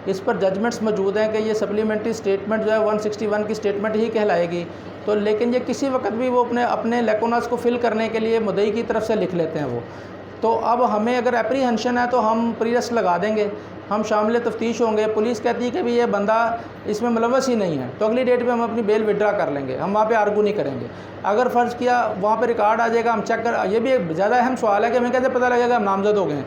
इस पर जजमेंट्स मौजूद हैं कि ये सप्लीमेंट्री स्टेटमेंट जो है 161 की स्टेटमेंट ही कहलाएगी। तो लेकिन ये किसी वक्त भी वो अपने लेकोनास को फिल करने के लिए मुद्दई की तरफ से लिख लेते हैं वो। तो अब हमें अगर एप्रीहेंशन है तो हम प्री अरेस्ट लगा देंगे, हम शामिल तफ्तीश होंगे, पुलिस कहती है कि भी ये बंदा इसमें मुलव्वस ही नहीं है, तो अगली डेट पे हम अपनी बेल विड्रा कर लेंगे, हम वहाँ पे आर्गू नहीं करेंगे। अगर फ़र्ज़ किया वहाँ पे रिकॉर्ड आ जाएगा, हम चेक कर, ये भी एक ज़्यादा अहम सवाल है कि हमें कैसे पता लगेगा हम नामज़द हो गए हैं।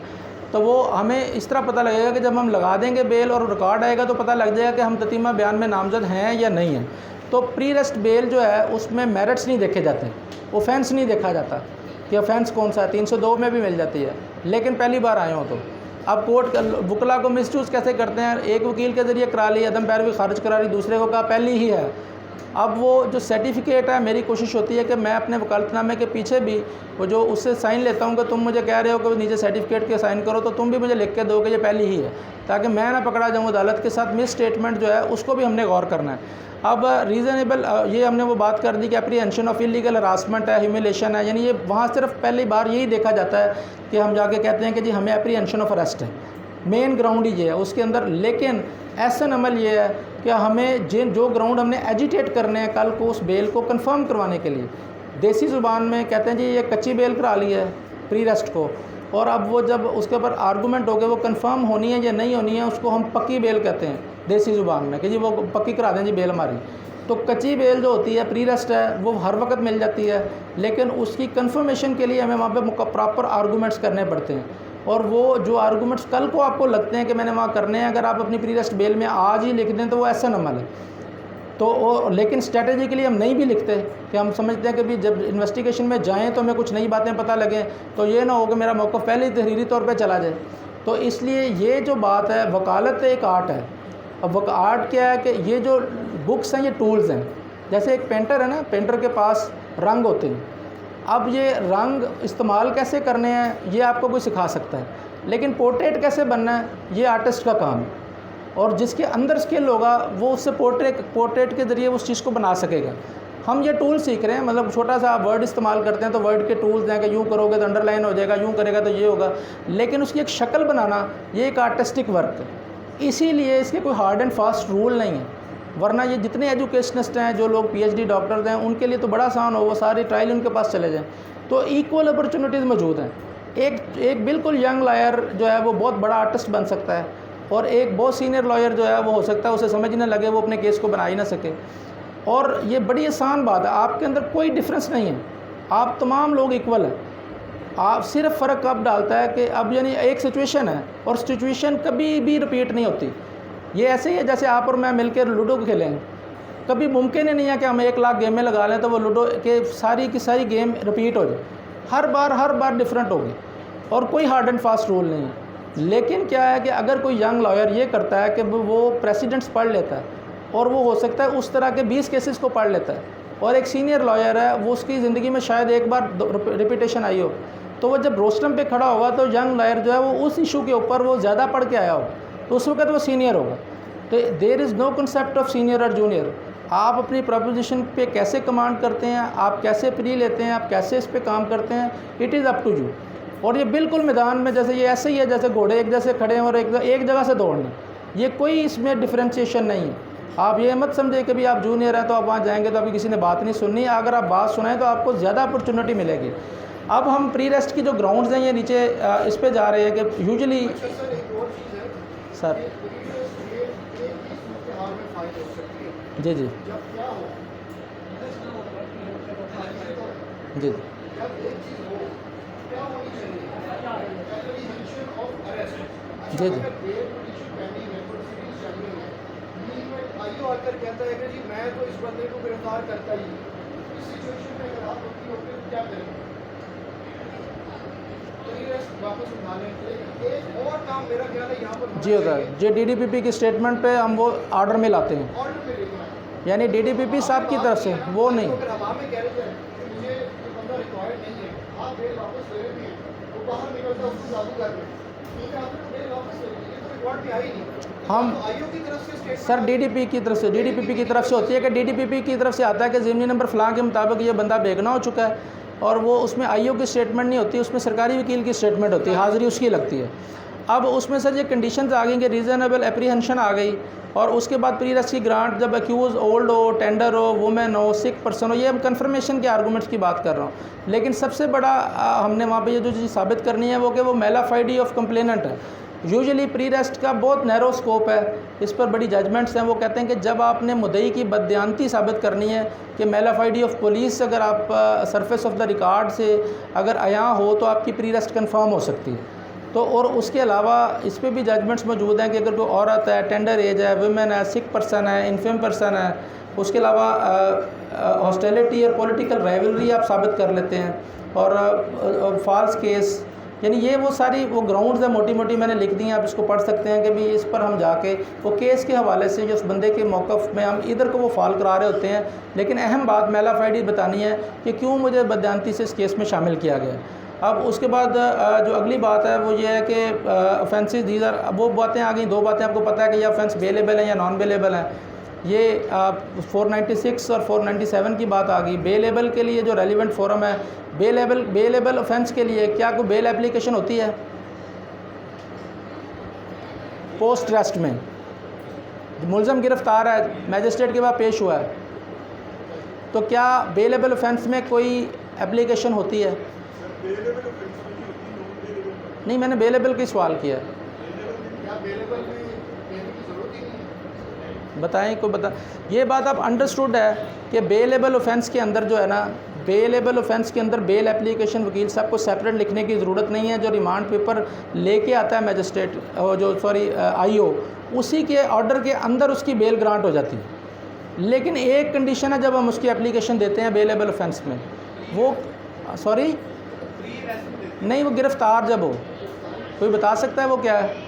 तो वो हमें इस तरह पता लगेगा कि जब हम लगा देंगे बेल और रिकॉर्ड आएगा तो पता लग जाएगा कि हम ततीमा बयान में नामज़द हैं या नहीं हैं। तो प्री अरेस्ट बेल जो है उसमें मेरिट्स नहीं देखे जाते, ऑफेंस नहीं देखा जाता कि ऑफेंस कौन सा है। 302 में भी मिल जाती है, लेकिन पहली बार आए हो तो। अब कोर्ट वकला को मिसयूज़ कैसे करते हैं, एक वकील के ज़रिए करा ली, अदम पैरवी खारिज करा ली, दूसरे को कहा पहली ही है। अब वो जो सर्टिफिकेट है, मेरी कोशिश होती है कि मैं अपने वकालतनामे के पीछे भी वो जो उससे साइन लेता हूँ कि तुम मुझे कह रहे हो कि नीचे सर्टिफिकेट के साइन करो, तो तुम भी मुझे लिख के दो कि ये पहली ही है, ताकि मैं ना पकड़ा जाऊँ अदालत के साथ। मिस स्टेटमेंट जो है उसको भी हमने गौर करना है। अब रीज़नेबल, ये हमने वो बात कर दी कि एप्रीहेंशन ऑफ इलीगल हरासमेंट है, ह्यूमिलेशन है, यानी ये वहाँ सिर्फ पहली बार यही देखा जाता है कि हम जाके कहते हैं कि जी हमें एप्रीहेंशन ऑफ अरेस्ट है, मेन ग्राउंड ही ये है उसके अंदर। लेकिन एहसन अमल ये है कि हमें जो ग्राउंड हमने एजिटेट करने हैं कल को उस बेल को कंफर्म करवाने के लिए, देसी ज़ुबान में कहते हैं जी ये कच्ची बेल करा ली है प्री रेस्ट को, और अब वो जब उसके ऊपर आर्गूमेंट हो गए वो कंफर्म होनी है या नहीं होनी है, उसको हम पक्की बेल कहते हैं देसी ज़ुबान में कि जी वो पक्की करा दें जी बेल हमारी। तो कच्ची बेल जो होती है प्री रेस्ट है वो हर वक्त मिल जाती है, लेकिन उसकी कंफर्मेशन के लिए हमें वहाँ पे प्रॉपर आर्गूमेंट्स करने पड़ते हैं, और वो जो आर्गूमेंट्स कल को आपको लगते हैं कि मैंने वहाँ करने हैं, अगर आप अपनी प्री रेस्ट बेल में आज ही लिख दें तो वो ऐसा अमल है। तो लेकिन स्ट्रैटेजी के लिए हम नहीं भी लिखते कि हम समझते हैं कि भी जब इन्वेस्टिगेशन में जाएं तो हमें कुछ नई बातें पता लगें, तो ये ना हो कि मेरा मौक़िफ़ पहले ही तहरीरी तौर पे चला जाए। तो इसलिए ये जो बात है, वकालत एक आर्ट है। अब आर्ट क्या है कि ये जो बुक्स हैं ये टूल्स हैं। जैसे एक पेंटर है ना, पेंटर के पास रंग होते हैं, अब ये रंग इस्तेमाल कैसे करने हैं ये आपको कोई सिखा सकता है, लेकिन पोर्ट्रेट कैसे बनना है ये आर्टिस्ट का काम है, और जिसके अंदर स्किल होगा वो उससे पोर्ट्रेट के ज़रिए उस चीज़ को बना सकेगा। हम ये टूल सीख रहे हैं, मतलब छोटा सा आप वर्ड इस्तेमाल करते हैं तो वर्ड के टूल्स हैं कि यूँ करोगे तो अंडरलाइन हो जाएगा, यूँ करेगा तो ये होगा, लेकिन उसकी एक शक्ल बनाना ये एक आर्टिस्टिक वर्क है। इसीलिए इसके कोई हार्ड एंड फास्ट रूल नहीं है, वरना ये जितने एजुकेशनिस्ट हैं, जो लोग PhD डॉक्टर्स हैं, उनके लिए तो बड़ा आसान हो, वो सारी ट्रायल उनके पास चले जाएँ। तो इक्वल अपॉर्चुनिटीज़ मौजूद हैं। एक बिल्कुल यंग लॉयर जो है वो बहुत बड़ा आर्टिस्ट बन सकता है, और एक बहुत सीनियर लॉयर जो है वो हो सकता है उसे समझ ना लगे, वो अपने केस को बना ही ना सके। और ये बड़ी आसान बात है, आपके अंदर कोई डिफरेंस नहीं है, आप तमाम लोग इक्वल हैं। आप सिर्फ फ़र्क कब डालता है कि अब यानी एक सिचुएशन है और सिचुएशन कभी भी रिपीट नहीं होती। ये ऐसे ही है जैसे आप और मैं मिलकर लूडो खेलें, कभी मुमकिन ही नहीं है कि हम 1 लाख गेमें लगा लें तो वो लूडो के सारी की सारी गेम रिपीट हो जाए, हर बार डिफरेंट होगी, और कोई हार्ड एंड फास्ट रूल नहीं है। लेकिन क्या है कि अगर कोई यंग लॉयर ये करता है कि वो प्रेसिडेंट्स पढ़ लेता है, और वो हो सकता है उस तरह के 20 केसेस को पढ़ लेता है, और एक सीनियर लॉयर है वो उसकी ज़िंदगी में शायद एक बार रिपीटेशन आई हो, तो वो जब रोस्टम पे खड़ा होगा तो यंग लॉयर जो है वो उस इशू के ऊपर वो ज़्यादा पढ़ के आया होगा, तो उस वक्त वो सीनियर होगा। तो there is no concept of senior और जूनियर। आप अपनी प्रपोजिशन पे कैसे कमांड करते हैं, आप कैसे प्री लेते हैं, आप कैसे इस पे काम करते हैं, it is up to you. और ये बिल्कुल मैदान में जैसे ये ऐसे ही है जैसे घोड़े एक जैसे खड़े हैं और एक जगह से दौड़ना, ये कोई इसमें डिफ्रेंशिएशन नहीं है। आप ये मत समझे कि भी आप जूनियर हैं तो आप वहाँ जाएंगे तो आपकी किसी ने बात नहीं सुननी, अगर आप बात सुनाएं तो आपको ज़्यादा अपॉर्चुनिटी मिलेगी। अब हम प्री रेस्ट की जो ग्राउंड्स हैं ये नीचे इस पे जा रहे हैं कि यूजुअली अच्छा सर, एक और चीज़ है सर ये हाल में फाइल हो सकती है जी जी जब क्या हो जी जब एक चीज़ हो क्या होनी चाहिए, एप्रीहेंशन ऑफ अरेस्ट। जी जी आईओ आकर कहता है कि जी मैं तो इस बंदे को गिरफ्तार करता ही हूँ, इस सिचुएशन में अगर आप वकील होते तो क्या करेंगे? वापस उठा लें। एक और काम मेरा ख्याल है यहाँ पर जी होता है, जो DDPP की स्टेटमेंट पे हम वो आर्डर में लाते हैं, ऑर्डर पे लेना है, यानी DDPP साहब की तरफ से वो नहीं। अगर हवा में कह रहे थे कि मुझे ये बंदा रिक्वायर्ड नहीं है, आप बेल वापस ले लेते हैं, वो बाहर निकलता उसको लागू कर लें, ठीक है, आपने बेल वापस ले ली, ये तो रिकॉर्ड पे आई नहीं। हम आईओ की तरफ से स्टेटमेंट सर DDPP की तरफ से होती है कि DDPP की तरफ से आता है कि ज़मीनी नंबर फ़लाँ के मुताबिक ये बंदा बेगुनाह हो चुका है, और वो उसमें आईओ की स्टेटमेंट नहीं होती, उसमें सरकारी वकील की स्टेटमेंट होती है, हाज़िरी उसकी लगती है। अब उसमें सर ये कंडीशंस आ गई कि रीज़नेबल एप्रीहेंशन आ गई, और उसके बाद प्री रेस्ट की ग्रांट जब एक्यूज़ ओल्ड हो, टेंडर हो, वुमेन हो, सिक पर्सन हो, ये हम कन्फर्मेशन के आर्गूमेंट्स की बात कर रहा हूँ। लेकिन सबसे बड़ा हमने वहाँ पे ये जो चीज़ साबित करनी है वो कि वो मेलाफाइडी ऑफ कंप्लेनेंट है। यूजुअली प्री रेस्ट का बहुत नैरो स्कोप है, इस पर बड़ी जजमेंट्स हैं। वो कहते हैं कि जब आपने मुद्दई की बददियानती साबित करनी है कि मेलाफाइडी ऑफ पुलिस अगर आप सरफेस ऑफ द रिकॉर्ड से अगर आया हो तो आपकी प्री रेस्ट कन्फर्म हो सकती है। तो और उसके अलावा इस पर भी जजमेंट्स मौजूद हैं कि अगर कोई औरत है, टेंडर एज है, वुमेन है, सिक पर्सन है, इन्फेम पर्सन है, उसके अलावा हॉस्टिलिटी और पॉलिटिकल राइवलरी आप साबित कर लेते हैं, और फॉल्स केस, यानी ये वो सारी वो ग्राउंड्स है, मोटी मोटी मैंने लिख दी हैं, आप इसको पढ़ सकते हैं कि भी इस पर हम जाके वो केस के हवाले से जो उस बंदे के मौक़िफ़ में हम इधर को वो फॉल करा रहे होते हैं, लेकिन अहम बात मेलाफाइडी बतानी है कि क्यों मुझे बददियानती से इस केस में शामिल किया गया। अब उसके बाद जो अगली बात है वो ये है कि ऑफेंसेस दीजर, वो बातें आ गई, 2 बातें आपको पता है कि ये ऑफेंस बेलेबल हैं या नॉन बेलेबल हैं। ये 496 और 497 की बात आ गई। बेलेबल के लिए जो रेलिवेंट फोरम है, बेलेबल ऑफेंस के लिए क्या कोई बेल एप्लीकेशन होती है? पोस्ट अरेस्ट में मुलज़म गिरफ़्तार है, मैजिस्ट्रेट के पास पेश हुआ है, तो क्या बेलेबल ऑफेंस में कोई एप्लीकेशन होती है? नहीं, मैंने बेलेबल की सवाल किया है। क्या अवेलेबल में देने की ज़रूरत ही नहीं है? बताएं को बता, ये बात आप अंडरस्टूड है कि बेलेबल ऑफेंस के अंदर जो है ना, बेलेबल ऑफेंस के अंदर बेल एप्लीकेशन वकील साहब को सेपरेट लिखने की ज़रूरत नहीं है। जो रिमांड पेपर लेके आता है मैजिस्ट्रेट, आईओ, उसी के ऑर्डर के अंदर उसकी बेल ग्रांट हो जाती है। लेकिन एक कंडीशन है जब हम उसकी एप्लीकेशन देते हैं बेलेबल ऑफेंस में, वो नहीं, वो गिरफ़्तार जब हो, कोई बता सकता है वो क्या है?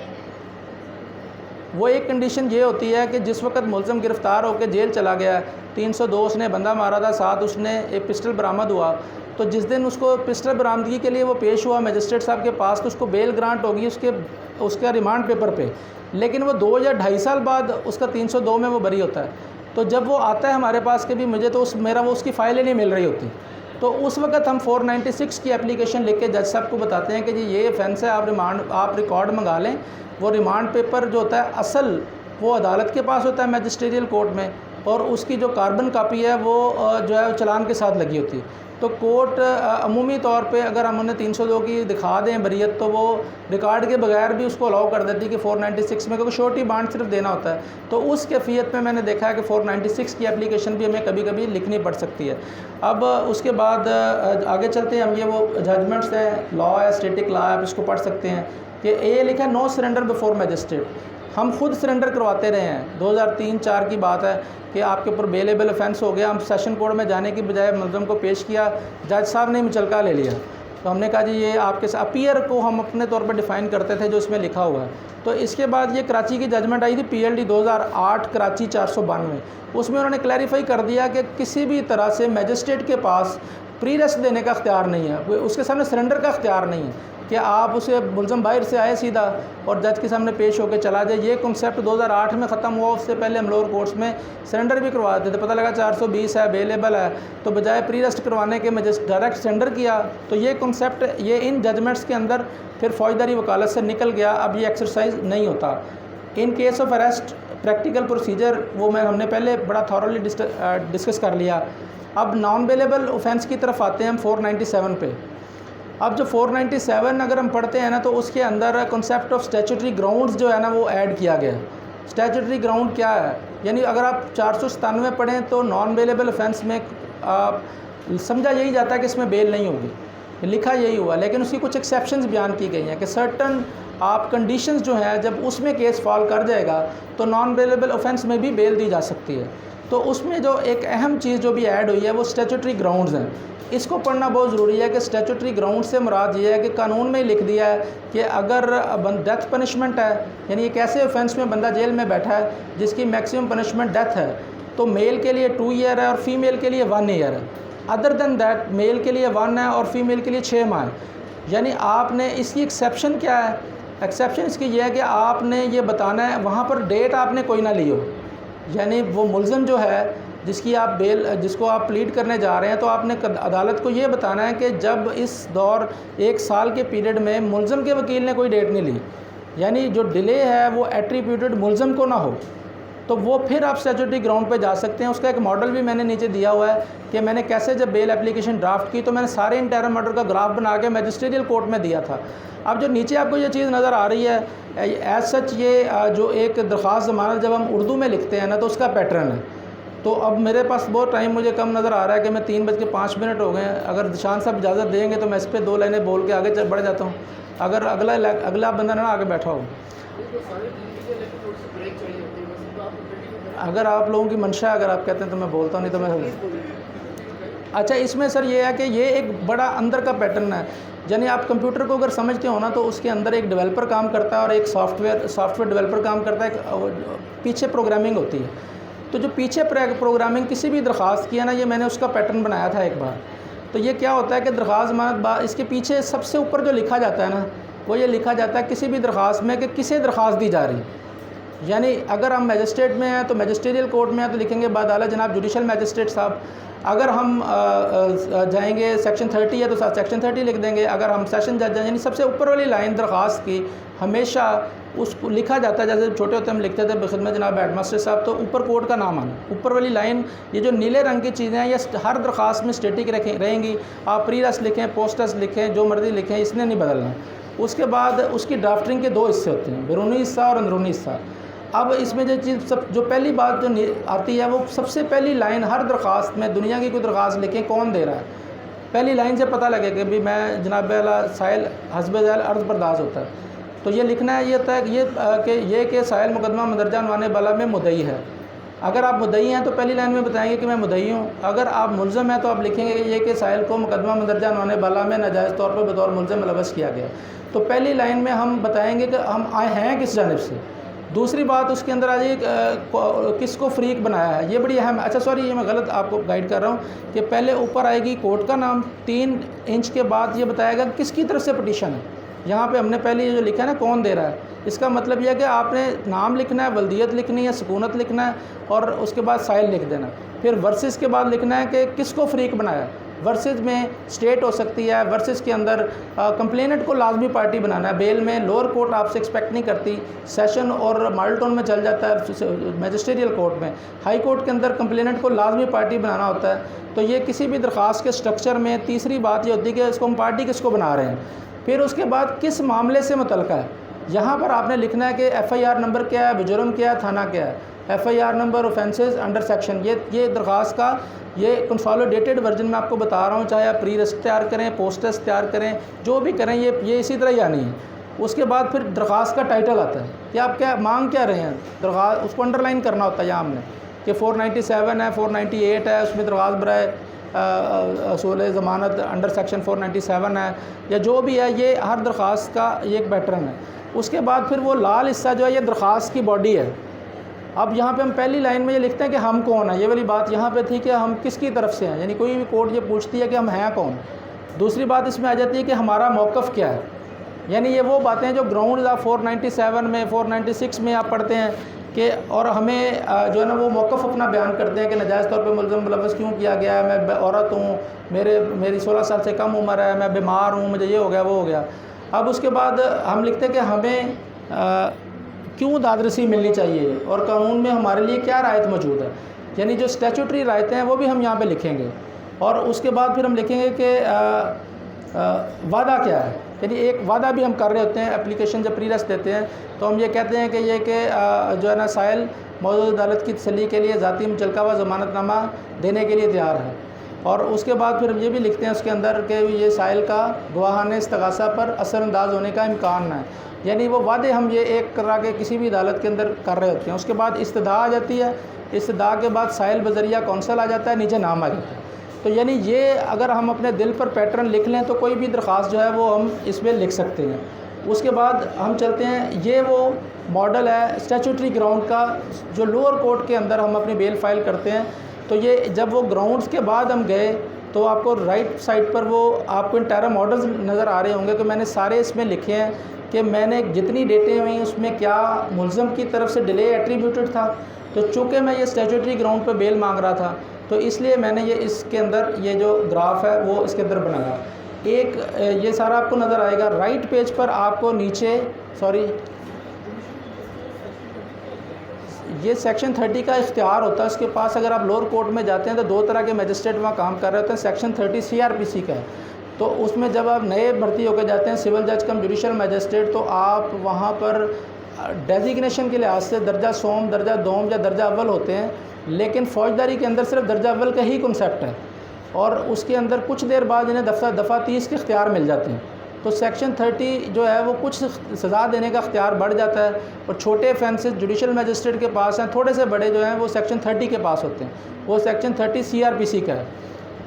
वो एक कंडीशन ये होती है कि जिस वक्त मुलज़म गिरफ़्तार होकर जेल चला गया, 302 उसने बंदा मारा था, साथ उसने एक पिस्टल बरामद हुआ, तो जिस दिन उसको पिस्टल बरामदगी के लिए वो पेश हुआ मैजिस्ट्रेट साहब के पास, तो उसको बेल ग्रांट होगी उसके रिमांड पेपर पे। लेकिन वो 2 या 2.5 साल बाद उसका 302 में वो बरी होता है। तो जब वो आता है हमारे पास कि भी मुझे तो उसकी फ़ाइल ही नहीं मिल रही होती, तो उस वक्त हम 496 की एप्लीकेशन लिख के जज साहब को बताते हैं कि जी ये ऑफेंस है, आप रिकॉर्ड मंगा लें। वो रिमांड पेपर जो होता है असल वो अदालत के पास होता है मैजिस्ट्रेरियल कोर्ट में, और उसकी जो कार्बन कापी है वो जो है चालान के साथ लगी होती है। तो कोर्ट अमूमी तौर पे अगर हम उन्हें 302 की दिखा दें बरीयत, तो वो रिकॉर्ड के बगैर भी उसको अलाउ कर देती है कि 496 में, क्योंकि श्योरिटी बांड सिर्फ देना होता है। तो उस कैफियत में मैंने देखा है कि 496 की एप्लीकेशन भी हमें कभी कभी लिखनी पड़ सकती है। अब उसके बाद आगे चलते हैं हम, ये वो जजमेंट्स हैं, लॉ है, स्टेटिक लॉ है, आप इसको पढ़ सकते हैं कि ये लिखा है नो सरेंडर बिफोर मैजिस्ट्रेट। हम खुद सरेंडर करवाते रहे हैं, 2003-4 की बात है कि आपके ऊपर बेलेबल ऑफेंस हो गया, हम सेशन कोर्ट में जाने की बजाय मुलज़म को पेश किया, जज साहब ने मुचलका ले लिया, तो हमने कहा जी ये आपके साथ अपीयर को हम अपने तौर पर डिफ़ाइन करते थे जो इसमें लिखा हुआ है। तो इसके बाद ये कराची की जजमेंट आई थी PLD 2008 कराची 492, उसमें उन्होंने क्लैरिफाई कर दिया कि किसी भी तरह से मैजिस्ट्रेट के पास प्री रेस्ट देने का अख्तियार नहीं है, उसके सामने सरेंडर का अख्तियार नहीं है कि आप उसे मुलज़म बाहर से आए सीधा और जज के सामने पेश होकर चला जाए। ये कॉन्सेप्ट 2008 में ख़त्म हुआ, उससे पहले हम लोअर कोर्ट्स में सरेंडर भी करवा देते थे। पता लगा 420 है, अवेलेबल है, तो बजाय प्री रेस्ट करवाने के डायरेक्ट सरेंडर किया। तो ये कॉन्सेप्ट ये इन जजमेंट्स के अंदर फिर फौजदारी वकालत से निकल गया, अब ये एक्सरसाइज नहीं होता। In case of arrest practical procedure वो हमने पहले बड़ा थॉरली डिस्कस कर लिया। अब नॉन बेलेबल ऑफेंस की तरफ आते हैं हम 497 पे। अब जो 497 अगर हम पढ़ते हैं ना, तो उसके अंदर कॉन्सेप्ट ऑफ स्टैट्यूटरी ग्राउंड्स जो है ना वो ऐड किया गया है। स्टैट्यूटरी ग्राउंड क्या है, यानी अगर आप 497 पढ़ें तो नॉन बेलेबल ऑफेंस में समझा यही जाता है कि इसमें बेल नहीं होगी, लिखा यही हुआ, लेकिन उसकी कुछ एक्सेप्शंस बयान की गई हैं कि सर्टन आप कंडीशंस जो हैं जब उसमें केस फॉल कर जाएगा तो नॉन बेलेबल ऑफेंस में भी बेल दी जा सकती है। तो उसमें जो एक अहम चीज़ जो भी ऐड हुई है वो स्टैट्यूटरी ग्राउंड्स हैं। इसको पढ़ना बहुत ज़रूरी है कि स्टैट्यूटरी ग्राउंड से मुराद ये है कि कानून में ही लिख दिया है कि अगर डेथ पनिशमेंट है, यानी एक ऐसे ऑफेंस में बंदा जेल में बैठा है जिसकी मैक्सिमम पनिशमेंट डेथ है, तो मेल के लिए 2 ईयर है और फीमेल के लिए 1 ईयर है। अदर देन दैट मेल के लिए 1 है और फीमेल के लिए 6 माह है। यानी आपने इसकी एक्सेप्शन क्या है, एक्सेप्शन इसकी यह है कि आपने ये बताना है वहाँ पर डेट आपने कोई ना ली हो, यानी वो मुलज़म जो है जिसको आप प्लीड करने जा रहे हैं, तो आपने अदालत को ये बताना है कि जब इस दौर 1 साल के पीरियड में मुलज़म के वकील ने कोई डेट नहीं ली, यानी जो डिले है वो एट्रीब्यूटेड मुलज़म को ना हो, तो वो फिर आप स्टैट्यूटरी ग्राउंड पे जा सकते हैं। उसका एक मॉडल भी मैंने नीचे दिया हुआ है कि मैंने कैसे जब बेल एप्लीकेशन ड्राफ्ट की तो मैंने सारे इंटरम मर्डर का ग्राफ बना के मैजिस्ट्रेरियल कोर्ट में दिया था। अब जो नीचे आपको ये चीज़ नज़र आ रही है, एज सच ये जो एक दरख्वास्त ज़मानत जब हम उर्दू में लिखते हैं ना तो उसका पैटर्न है। तो अब मेरे पास बहुत टाइम मुझे कम नज़र आ रहा है कि मैं 3:05 हो गए हैं। अगर निशान साहब इजाज़त देंगे तो मैं इस पर 2 लाइनें बोल के आगे बढ़ जाता हूँ, अगर अगला बंदा ना आगे बैठा हो। अगर आप लोगों की मंशा है, अगर आप कहते हैं तो मैं बोलता हूँ, नहीं तो मैं अच्छा। इसमें सर ये है कि ये एक बड़ा अंदर का पैटर्न है, यानी आप कंप्यूटर को अगर समझते हो ना तो उसके अंदर एक डेवलपर काम करता है और एक सॉफ्टवेयर डेवलपर काम करता है, पीछे प्रोग्रामिंग होती है। तो जो पीछे प्रोग्रामिंग किसी भी दरख्वास्त की है ना, ये मैंने उसका पैटर्न बनाया था एक बार। तो ये क्या होता है कि दरख्वास्त ज़मानत इसके पीछे सबसे ऊपर जो लिखा जाता है ना वो ये लिखा जाता है किसी भी दरख्वास्त में कि किसे दरख्वास्त दी जा रही। यानी अगर हम मैजिस्ट्रेट में हैं तो मैजिस्ट्रेरियल कोर्ट में हैं तो लिखेंगे बादाला जनाब जुडिशल मैजिस्ट्रेट साहब। अगर हम जाएंगे सेक्शन 30 है तो साथ सेक्शन 30 लिख देंगे। अगर हम सेशन जज यानी सबसे ऊपर वाली लाइन दरख्वास्त की हमेशा उसको लिखा जाता है, जैसे छोटे होते हम लिखते थे बखिदमत जनाब हेडमास्टर साहब, तो ऊपर कोर्ट का नाम आना, ऊपर वाली लाइन, ये जो नीले रंग की चीज़ें हैं ये हर दरख्वास्त में स्टेटिक रहेंगी। आप प्री रस लिखें, पोस्ट रस लिखें, जो मर्ज़ी लिखें, इसने नहीं बदलना। उसके बाद उसकी ड्राफ्टिंग के 2 हिस्से होते हैं, बैरूनी हिस्सा और अंदरूनी हिस्सा। अब इसमें जो चीज़ जो पहली बात जो आती है, वो सबसे पहली लाइन हर दरख्वास्त में, दुनिया की कोई दरख्वास्त लिखें, कौन दे रहा है, पहली लाइन से पता लगे कि भाई मैं जनाब साहिल हस्ब ज़ैल अर्ज़ बर्दाश्त होता है। तो ये लिखना है, ये होता है कि साहिल मुकदमा मंदरजा अनवाने बाला में मुद्दई है। अगर आप मुद्दई हैं तो पहली लाइन में बताएंगे कि मैं मुद्दई हूँ। अगर आप मुल्ज़म हैं तो आप लिखेंगे कि ये कि साहिल को मुकदमा मंदरजा अनवाने बाला में नाजायज़ तौर पर बतौर मुल्ज़म मुलव्वस किया गया। तो पहली लाइन में हम बताएंगे कि हम आए हैं किस जानिब से। दूसरी बात उसके अंदर आ जाएगी किसको फ़रीक बनाया है, ये बड़ी अहम है। अच्छा सॉरी, ये मैं गलत आपको गाइड कर रहा हूँ कि पहले ऊपर आएगी कोर्ट का नाम, 3 इंच के बाद ये बताएगा किसकी तरफ से पटिशन है। यहाँ पे हमने पहले ये जो लिखा है ना, कौन दे रहा है, इसका मतलब यह है कि आपने नाम लिखना है, वल्दियत लिखनी है, सुकूनत लिखना है और उसके बाद साइल लिख देना। फिर वर्सेस के बाद लिखना है कि किसको फ़रीक बनाया। वर्सेस में स्टेट हो सकती है, वर्सेस के अंदर कंप्लेनेंट को लाजमी पार्टी बनाना है। बेल में लोअर कोर्ट आपसे एक्सपेक्ट नहीं करती, सेशन और मॉडल टाउन में चल जाता है, मैजिस्ट्रियल कोर्ट में। हाई कोर्ट के अंदर कंप्लेनेंट को लाजमी पार्टी बनाना होता है। तो ये किसी भी दरख्वास्त के स्ट्रक्चर में तीसरी बात ये होती है कि इसको हम पार्टी किसको बना रहे हैं। फिर उसके बाद किस मामले से मुतल्लिक़ है, यहाँ पर आपने लिखना है कि FIR नंबर क्या है, जुर्म क्या है, थाना क्या है। FIR number, offences, under section, ये दरख्वास्त का ये कंसोलिडेटेड वर्जन में आपको बता रहा हूँ। चाहे आप प्री रस तैयार करें, पोस्ट रस तैयार करें, जो भी करें, ये इसी तरह ही आनी है। उसके बाद फिर दरख्वास्त का टाइटल आता है कि आप क्या मांग क्या रहे हैं, दरख्वास्त उसको अंडरलाइन करना होता है यहाँ हमने कि 497 है, 498 है, उसमें दरख्वास्त बराए असूल ज़मानत अंडर सेक्शन 497 है, या जो भी है, ये हर दरख्वास्त का ये एक पैटर्न है। उसके बाद फिर वो लाल हिस्सा जो है ये दरख्वास्त की बॉडी है। अब यहाँ पे हम पहली लाइन में ये लिखते हैं कि हम कौन है, ये वाली बात यहाँ पे थी कि हम किसकी तरफ से हैं, यानी कोई भी कोर्ट ये पूछती है कि हम हैं कौन। दूसरी बात इसमें आ जाती है कि हमारा मौक़िफ़ क्या है, यानी ये वो बातें जो ग्राउंड आप 497 में, 496 में आप पढ़ते हैं कि, और हमें जो है ना वो मौक़िफ़ अपना बयान करते हैं कि नाजायज़ तौर पे मुल्ज़म मुलव्वस क्यों किया गया है, मैं औरत हूँ, मेरी 16 साल से कम उम्र है, मैं बीमार हूँ, मुझे ये हो गया, वो हो गया। अब उसके बाद हम लिखते हैं कि हमें क्यों दादरसी मिलनी चाहिए और कानून में हमारे लिए क्या रायत मौजूद है, यानी जो स्टैचूटरी रायतें हैं वो भी हम यहाँ पे लिखेंगे। और उसके बाद फिर हम लिखेंगे कि वादा क्या है, यानी एक वादा भी हम कर रहे होते हैं। एप्लीकेशन जब प्री रस देते हैं तो हम ये कहते हैं कि ये कि जो है ना साहिल मौजूद अदालत की तसल्ली के लिए ज़ाती मुचलका व ज़मानतनामा देने के लिए तैयार है। और उसके बाद फिर हम ये भी लिखते हैं उसके अंदर कि ये साहिल का गवाहाने इस्तग़ासा पर असरअंदाज होने का इम्कान है, यानी वो वादे हम ये एक करा के किसी भी अदालत के अंदर कर रहे होते हैं। उसके बाद इस्तदा आ जाती है, इस्तदा के बाद साहिल बज़रिया कौंसल आ जाता है, नीचे नाम आ जाता है। तो यानी ये अगर हम अपने दिल पर पैटर्न लिख लें तो कोई भी दरख्वास्त जो है वो हम इसमें लिख सकते हैं। उसके बाद हम चलते हैं, ये वो मॉडल है स्टैचूटरी ग्राउंड का जो लोअर कोर्ट के अंदर हम अपनी बेल फाइल करते हैं। तो ये जब वो ग्राउंड्स के बाद हम गए तो आपको राइट साइड पर वो आपको इंटायर मॉडल्स नज़र आ रहे होंगे कि मैंने सारे इसमें लिखे हैं कि मैंने जितनी डेटें हुई उसमें क्या मुल्ज़म की तरफ से डिले एट्रीब्यूटेड था। तो चूँकि मैं ये स्टैचूटरी ग्राउंड पर बेल मांग रहा था तो इसलिए मैंने ये इसके अंदर ये जो ग्राफ है वो इसके अंदर बनाया। एक ये सारा आपको नज़र आएगा राइट पेज पर, आपको नीचे ये सेक्शन 30 का इख्तियार होता है उसके पास। अगर आप लोअर कोर्ट में जाते हैं तो 2 तरह के मजिस्ट्रेट वहाँ काम कर रहे होते हैं। सेक्शन 30 CRPC का है, तो उसमें जब आप नए भर्ती होकर जाते हैं सिविल जज कम जुडिशल मजिस्ट्रेट, तो आप वहाँ पर डेजिग्नेशन के लिहाज से दर्जा सोम, दर्जा दोम या दर्जा अव्वल होते हैं, लेकिन फ़ौजदारी के अंदर सिर्फ दर्जा अव्वल का ही कॉन्सेप्ट है और उसके अंदर कुछ देर बाद इन्हें दफ़ा 30 के इख्तियार मिल जाते हैं। तो सेक्शन 30 जो है वो कुछ सज़ा देने का इख्तियार बढ़ जाता है और छोटे ऑफेंसेस जुडिशल मजिस्ट्रेट के पास हैं, थोड़े से बड़े जो हैं वो सेक्शन 30 के पास होते हैं, वो सेक्शन 30 CRPC का है।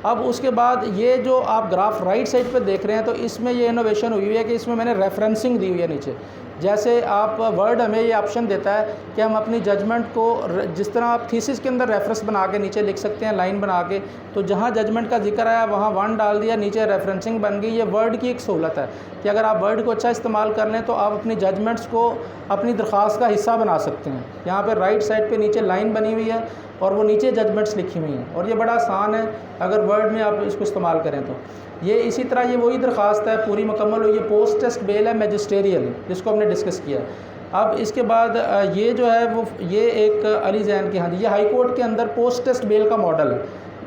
अब उसके बाद ये जो आप ग्राफ राइट साइड पे देख रहे हैं तो इसमें ये इनोवेशन हुई है कि इसमें मैंने रेफरेंसिंग दी हुई है नीचे। जैसे आप वर्ड हमें ये ऑप्शन देता है कि हम अपनी जजमेंट को जिस तरह आप थीसिस के अंदर रेफरेंस बना के नीचे लिख सकते हैं लाइन बना के, तो जहाँ जजमेंट का जिक्र आया वहाँ 1 डाल दिया, नीचे रेफरेंसिंग बन गई। ये वर्ड की एक सहूलत है कि अगर आप वर्ड को अच्छा इस्तेमाल कर लें तो आप अपनी जजमेंट्स को अपनी दरख्वास्त का हिस्सा बना सकते हैं। यहाँ पर राइट साइड पर नीचे लाइन बनी हुई है और वो नीचे जजमेंट्स लिखी हुई हैं और ये बड़ा आसान है अगर वर्ड में आप इसको इस्तेमाल करें तो। ये इसी तरह ये वही दरख्वास्त है पूरी मुकम्मल हुई, ये पोस्ट टेस्ट बेल है मैजिस्टेरियल जिसको हमने डिस्कस किया। अब इसके बाद ये जो है वो ये एक अली जैन की, हाँ जी, ये हाई कोर्ट के अंदर पोस्ट टेस्ट बेल का मॉडल है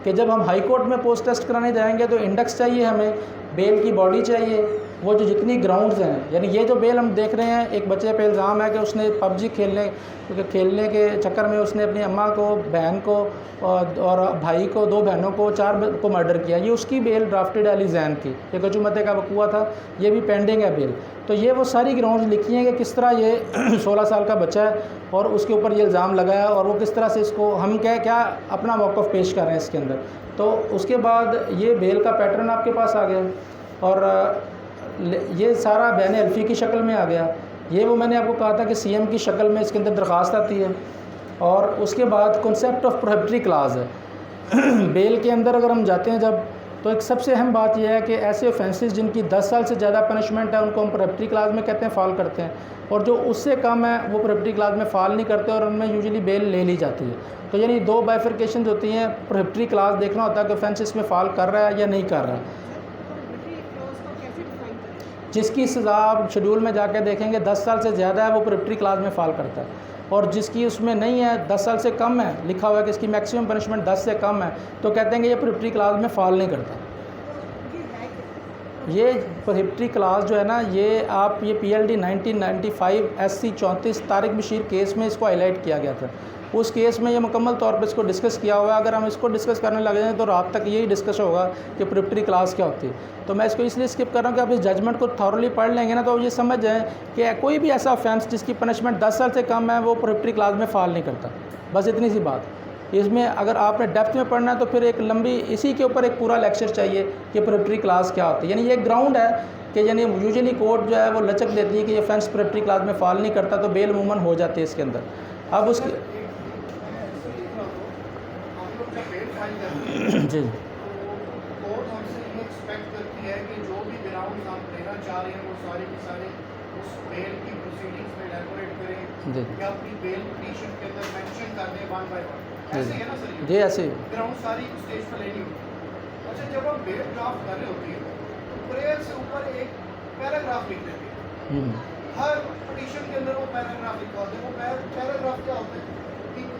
कि जब हम हाई कोर्ट में पोस्ट टेस्ट कराने जाएंगे तो इंडेक्स चाहिए, हमें बेल की बॉडी चाहिए, वो जो जितनी ग्राउंड्स हैं, यानी ये जो बेल हम देख रहे हैं, एक बच्चे पे इल्ज़ाम है कि उसने पबजी खेलने के चक्कर में उसने अपनी अम्मा को, बहन को और भाई को, 2 बहनों को, 4 को मर्डर किया, ये उसकी बेल ड्राफ्टेड अली जैन की, ये गजुमते का वकूआ था, ये भी पेंडिंग है बेल। तो ये वो सारी ग्राउंड्स लिखी हैं कि किस तरह ये 16 साल का बच्चा है और उसके ऊपर ये इल्ज़ाम लगाया और वो किस तरह से इसको हम क्या अपना मौक़िफ़ पेश कर रहे हैं इसके अंदर। तो उसके बाद ये बेल का पैटर्न आपके पास आ गया और ये सारा बयान अल्फ़ी की शक्ल में आ गया। ये वो मैंने आपको कहा था कि सीएम की शक्ल में इसके अंदर दरख्वास्त आती है। और उसके बाद कॉन्सेप्ट ऑफ प्रोहिबिटरी क्लाज़ है बेल के अंदर। अगर हम जाते हैं जब, तो एक सबसे अहम बात यह है कि ऐसे ऑफेंसेस जिनकी 10 साल से ज़्यादा पनिशमेंट है उनको हम प्रोहिबिटरी क्लाज़ में कहते हैं, फ़ॉल करते हैं, और जो उससे कम है वो प्रोहिबिटरी क्लाज़ में फ़ॉल नहीं करते और उनमें यूजुअली बेल ले ली जाती है। तो यानी 2 बाइफर्केशन होती हैं। प्रोहिबिटरी क्लाज़ देखना होता है कि ऑफेंस इसमें फ़ॉल कर रहा है या नहीं कर रहा है। जिसकी सज़ा आप शेड्यूल में जाकर देखेंगे 10 साल से ज़्यादा है वो प्रोहिबिटरी क्लाज़ में फ़ॉल करता है, और जिसकी उसमें नहीं है, 10 साल से कम है, लिखा हुआ है कि इसकी मैक्सिमम पनिशमेंट 10 से कम है, तो कहते हैं कि ये प्रोहिबिटरी क्लाज़ में फ़ॉल नहीं करता। ये प्रोहिबिटरी क्लास जो है ना, ये आप ये PLD 1995 SC 34 Tariq Bashir case में इसको हाईलाइट किया गया था। उस केस में ये मुकम्मल तौर पे इसको डिस्कस किया हुआ है। अगर हम इसको डिस्कस करने लगे जाएँ तो रात तक यही डिस्कस होगा कि प्रोहिबिटरी क्लास क्या होती है। तो मैं इसको इसलिए स्किप कर रहा हूँ कि आप इस जजमेंट को थॉरली पढ़ लेंगे ना तो ये समझ जाएँ कि कोई भी ऐसा ऑफेंस जिसकी पनिशमेंट 10 साल से कम है वो प्रोहिबिटरी क्लास में फ़ॉल नहीं करता। बस इतनी सी बात। इसमें अगर आपने डेप्थ में पढ़ना है तो फिर एक लंबी, इसी के ऊपर एक पूरा लेक्चर चाहिए कि प्रोहिबिटरी क्लास क्या होती है। यानी ये ग्राउंड है कि यानी यूजुअली कोर्ट जो है वो लचक देती है कि ये ऑफेंस प्रोहिबिटरी क्लास में फ़ॉल नहीं करता, तो बेल अमूमन हो जाती है इसके अंदर। अब उसकी जी कोर्ट हमसे ये एक्सपेक्ट करती है कि जो भी ग्राउंड हम लेना चाह रहे हैं वो सारे के सारे उस बेल की प्रोसीडिंग्स में एलैबोरेट करें या अपनी बेल पिटीशन के अंदर मेंशन कर दें 1 बाय 1। ऐसे है ना सर? जी ऐसे ग्राउंड सारी स्टेज पर लेनी होती है। अच्छा, जब हम बेल ड्राफ्ट कर रहे होती है तो प्रेयर से ऊपर एक पैराग्राफ लिख देते हैं। हर पिटीशन के अंदर वो पैराग्राफ लिखा होता है। वो पैराग्राफ क्या होता है?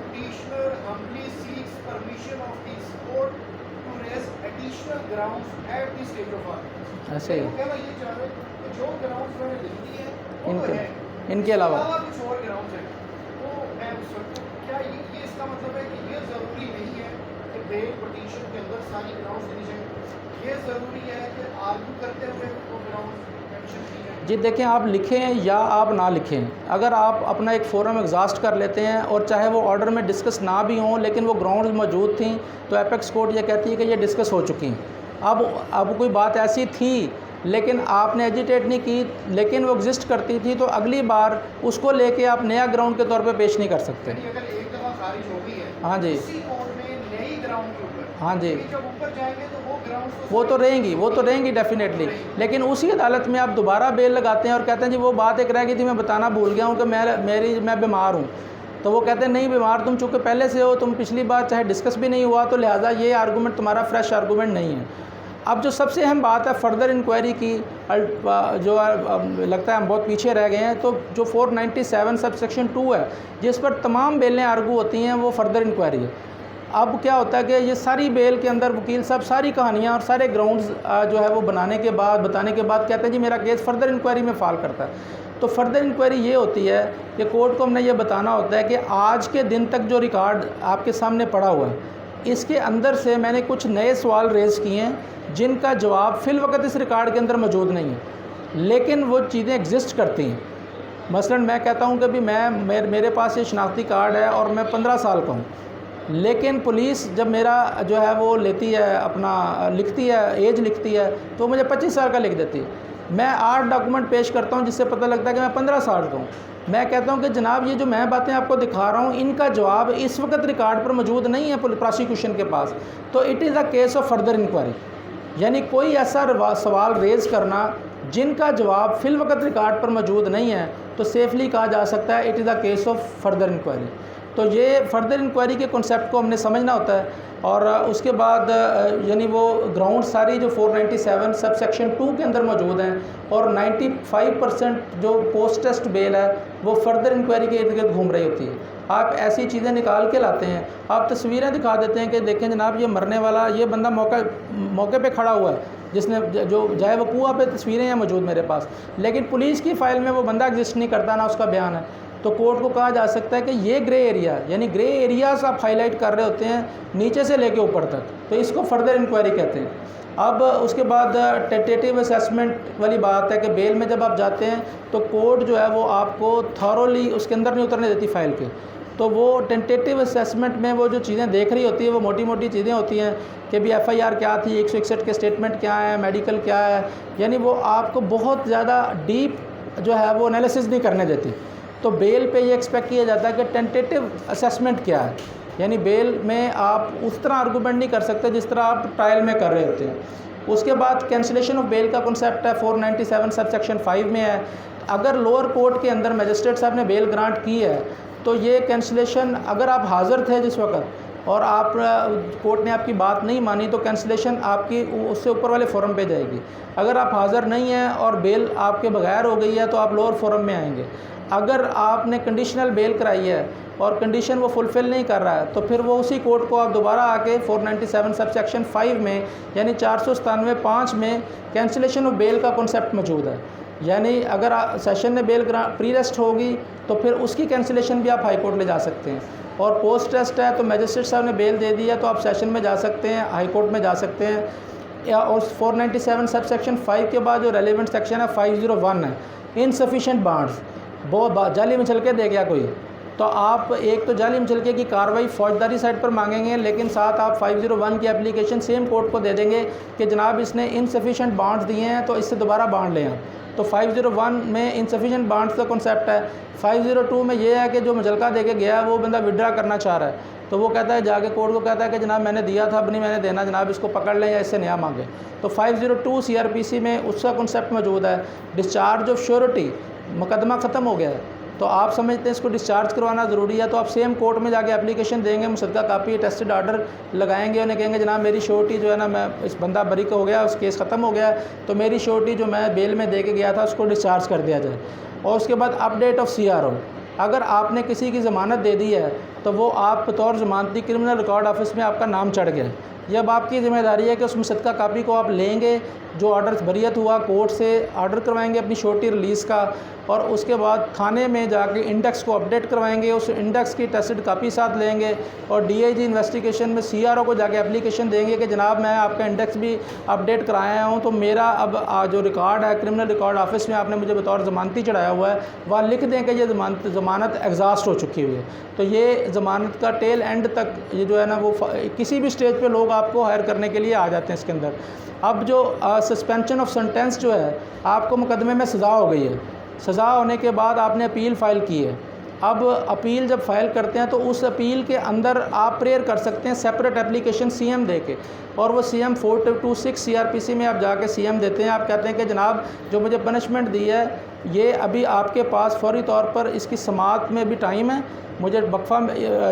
Petitioner humbly seeks permission of this court to raise additional grounds at the stage of argument। ऐसे ही कहना ये चाह रहे हैं कि जो ग्राउंड्स मैंने लिख दिए हैं वो तो है, इनके अलावा कुछ और ग्राउंड्स हैं। तो मैं उस वक्त क्या ये इसका मतलब है कि ये ज़रूरी नहीं है कि बेल पिटीशन के अंदर सारी ग्राउंड्स लिखी जाए, ये ज़रूरी है कि आर्ग्यू करते हुए वो ग्राउंड्स मेंशन की जाए? जी देखें, आप लिखें या आप ना लिखें, अगर आप अपना एक फोरम एग्जॉस्ट कर लेते हैं और चाहे वो ऑर्डर में डिस्कस ना भी हों लेकिन वो ग्राउंड्स मौजूद थी तो एपेक्स कोर्ट ये कहती है कि ये डिस्कस हो चुकी हैं। अब कोई बात ऐसी थी लेकिन आपने एजिटेट नहीं की लेकिन वो एग्जिस्ट करती थी, तो अगली बार उसको लेके आप नया ग्राउंड के तौर पे पेश नहीं कर सकते। अगर एक दफ़ा खारिज हो गई है, हाँ जी, उसी कोर्ट में नई ग्राउंड के ऊपर, हाँ जी, जब ऊपर जाएंगे तो वो ग्राउंड्स वो तो रहेंगी डेफिनेटली। लेकिन उसी अदालत में आप दोबारा बेल लगाते हैं और कहते हैं जी वो बात एक रह गई थी, मैं बताना भूल गया हूँ कि मैं बीमार हूँ। तो वो कहते हैं नहीं बीमार तुम चूँकि पहले से हो, तुम पिछली बार चाहे डिस्कस भी नहीं हुआ, तो लिहाजा ये आर्गूमेंट तुम्हारा फ्रेश आर्गूमेंट नहीं है। अब जो सबसे अहम बात है फर्दर इंक्वायरी की, जो लगता है हम बहुत पीछे रह गए हैं, तो जो 497 सब सेक्शन 2 है जिस पर तमाम बेलें आर्गू होती हैं वो फर्दर इंक्वायरी है। अब क्या होता है कि ये सारी बेल के अंदर वकील साहब सारी कहानियाँ और सारे ग्राउंड्स जो है वो बताने के बाद कहते हैं जी मेरा केस फर्दर इंक्वायरी में फ़ॉल करता है। तो फर्दर इंक्वायरी ये होती है कि कोर्ट को हमने ये बताना होता है कि आज के दिन तक जो रिकॉर्ड आपके सामने पड़ा हुआ है इसके अंदर से मैंने कुछ नए सवाल रेज़ किए हैं जिनका जवाब फ़िल वक़्त इस रिकॉर्ड के अंदर मौजूद नहीं है, लेकिन वो चीज़ें एग्जिस्ट करती हैं। मसलन मैं कहता हूँ कि भी मेरे पास ये शनाख्ती कार्ड है और मैं 15 साल का हूँ, लेकिन पुलिस जब मेरा जो है वो लेती है अपना लिखती है एज लिखती है तो मुझे 25 साल का लिख देती है। मैं 8 डॉक्यूमेंट पेश करता हूँ जिससे पता लगता है कि मैं 15 साल का हूँ। मैं कहता हूँ कि जनाब ये जो मैं बातें आपको दिखा रहा हूँ इनका जवाब इस वक्त रिकॉर्ड पर मौजूद नहीं है प्रोसिक्यूशन के पास, तो it is a case of further inquiry. यानी कोई ऐसा सवाल रेज़ करना जिनका जवाब फ़िल वक्त रिकॉर्ड पर मौजूद नहीं है तो सेफली कहा जा सकता है it is a case of further inquiry. तो ये फर्दर इंक्वायरी के कॉन्सेप्ट को हमने समझना होता है। और उसके बाद यानी वो ग्राउंड सारी जो 497 सब सेक्शन 2 के अंदर मौजूद हैं, और 95% जो पोस्ट टेस्ट बेल है वो फर्दर इंक्वायरी के इर्द गिर्द घूम रही होती है। आप ऐसी चीज़ें निकाल के लाते हैं, आप तस्वीरें दिखा देते हैं कि देखें जनाब ये मरने वाला ये बंदा मौके पे खड़ा हुआ है, जिसने जो जाए वकूआ पे तस्वीरें हैं मौजूद मेरे पास, लेकिन पुलिस की फ़ाइल में वो बंदा एग्जिस्ट नहीं करता, ना उसका बयान है। तो कोर्ट को कहा जा सकता है कि ये ग्रे एरिया, यानी ग्रे एरियाज आप हाईलाइट कर रहे होते हैं नीचे से लेके ऊपर तक, तो इसको फर्दर इंक्वायरी कहते हैं। अब उसके बाद टेंटेटिव असेसमेंट वाली बात है कि बेल में जब आप जाते हैं तो कोर्ट जो है वो आपको थॉरोली उसके अंदर नहीं उतरने देती फ़ाइल के, तो वो टेंटेटिव असेसमेंट में वो जो चीज़ें देख रही होती है वो मोटी मोटी चीज़ें होती हैं कि भी FIR क्या थी, 161 के स्टेटमेंट क्या है, मेडिकल क्या है, यानी वो आपको बहुत ज़्यादा डीप जो है वो एनालिसिस नहीं करने देती। तो बेल पे ये एक्सपेक्ट किया जाता है कि टेंटेटिव असेसमेंट क्या है, यानी बेल में आप उस तरह आर्गूमेंट नहीं कर सकते जिस तरह आप ट्रायल में कर रहे होते हैं। उसके बाद कैंसिलेशन ऑफ बेल का कॉन्सेप्ट है 497 सब सेक्शन 5 में है। अगर लोअर कोर्ट के अंदर मजिस्ट्रेट साहब ने बेल ग्रांट की है तो ये कैंसिलेशन, अगर आप हाज़िर थे जिस वक्त और आप कोर्ट ने आपकी बात नहीं मानी तो कैंसिलेशन आपकी उससे ऊपर वाले फोरम पे जाएगी। अगर आप हाज़िर नहीं हैं और बेल आपके बगैर हो गई है तो आप लोअर फोरम में आएंगे। अगर आपने कंडीशनल बेल कराई है और कंडीशन वो फुलफ़िल नहीं कर रहा है तो फिर वो उसी कोर्ट को आप दोबारा आके 497 सब सेक्शन 5 में यानी 497(5) में कैंसिलेशन ऑफ बेल का कॉन्सेप्ट मौजूद है। यानी अगर सेशन में बेल प्री रेस्ट होगी तो फिर उसकी कैंसिलेशन भी आप हाई कोर्ट ले जा सकते हैं, और पोस्ट टेस्ट है तो मजिस्ट्रेट साहब ने बेल दे दी है तो आप सेशन में जा सकते हैं, हाई कोर्ट में जा सकते हैं। या और 497 सब सेक्शन 5 के बाद जो रेलिवेंट सेक्शन है 501 है, इनसफिशेंट बांड्स, बहुत जाली मचलके दे गया कोई, तो आप एक तो जाली मचलके की कार्रवाई फौजदारी साइड पर मांगेंगे, लेकिन साथ आप 501 की एप्लीकेशन सेम कोर्ट को दे देंगे कि जनाब इसने इनसफिशेंट बांड्स दिए हैं तो इससे दोबारा बांड लें आप। तो 501 में इनसफिशेंट बांड्स का कॉन्सेप्ट है। 502 में ये है कि जो मुचलका दे के गया वो बंदा विड्रा करना चाह रहा है, तो वो कहता है जाके कोर्ट को कहता है कि जनाब मैंने दिया था, अब नहीं मैंने देना, जनाब इसको पकड़ लें या इससे नया मांगे। तो 502 CRPC में उसका कॉन्सेप्ट मौजूद है। डिस्चार्ज ऑफ श्योरिटी, मुकदमा ख़त्म हो गया है तो आप समझते हैं इसको डिस्चार्ज करवाना ज़रूरी है, तो आप सेम कोर्ट में जाके एप्लीकेशन देंगे, मुसद्दा कापी टेस्टेड आर्डर लगाएंगे, उन्हें कहेंगे जनाब मेरी श्योरिटी जो है ना, मैं इस बंदा बरी का हो गया, उस केस ख़त्म हो गया, तो मेरी श्योरिटी जो मैं बेल में दे के गया था उसको डिस्चार्ज कर दिया जाए। और उसके बाद अपडेट ऑफ CRO, अगर आपने किसी की ज़मानत दे दी है तो वो आप बतौर ज़मानती क्रिमिनल रिकॉर्ड ऑफिस में आपका नाम चढ़ गया। ये अब आपकी ज़िम्मेदारी है कि उस मुसद्दा कापी को आप लेंगे, जो ऑर्डर बरियत हुआ कोर्ट से ऑर्डर करवाएंगे अपनी श्योरिटी रिलीज़ का, और उसके बाद थाने में जाके इंडेक्स को अपडेट करवाएंगे, उस इंडेक्स की टेस्टेड कापी साथ लेंगे, और DIG इन्वेस्टिगेशन में CRO को जाके एप्लीकेशन देंगे कि जनाब मैं आपका इंडेक्स भी अपडेट कराया हूँ, तो मेरा अब जो रिकॉर्ड है क्रिमिनल रिकॉर्ड ऑफिस में आपने मुझे बतौर ज़मानती चढ़ाया हुआ है, वहाँ लिख दें कि ये ज़मानत एग्जॉस्ट हो चुकी हुई है। तो ये ज़मानत का टेल एंड तक ये जो है ना वो किसी भी स्टेज पे लोग आपको हायर करने के लिए आ जाते हैं इसके अंदर। अब जो सस्पेंशन ऑफ सेंटेंस जो है, आपको मुकदमे में सज़ा हो गई है, सज़ा होने के बाद आपने अपील फ़ाइल की है। अब अपील जब फ़ाइल करते हैं तो उस अपील के अंदर आप प्रेयर कर सकते हैं सेपरेट एप्लीकेशन CM दे के, और वो CM 426 CRPC में आप जाके CM देते हैं। आप कहते हैं कि जनाब जो मुझे पनिशमेंट दी है ये अभी आपके पास फौरी तौर पर इसकी समाअत में भी टाइम है, मुझे वक्फा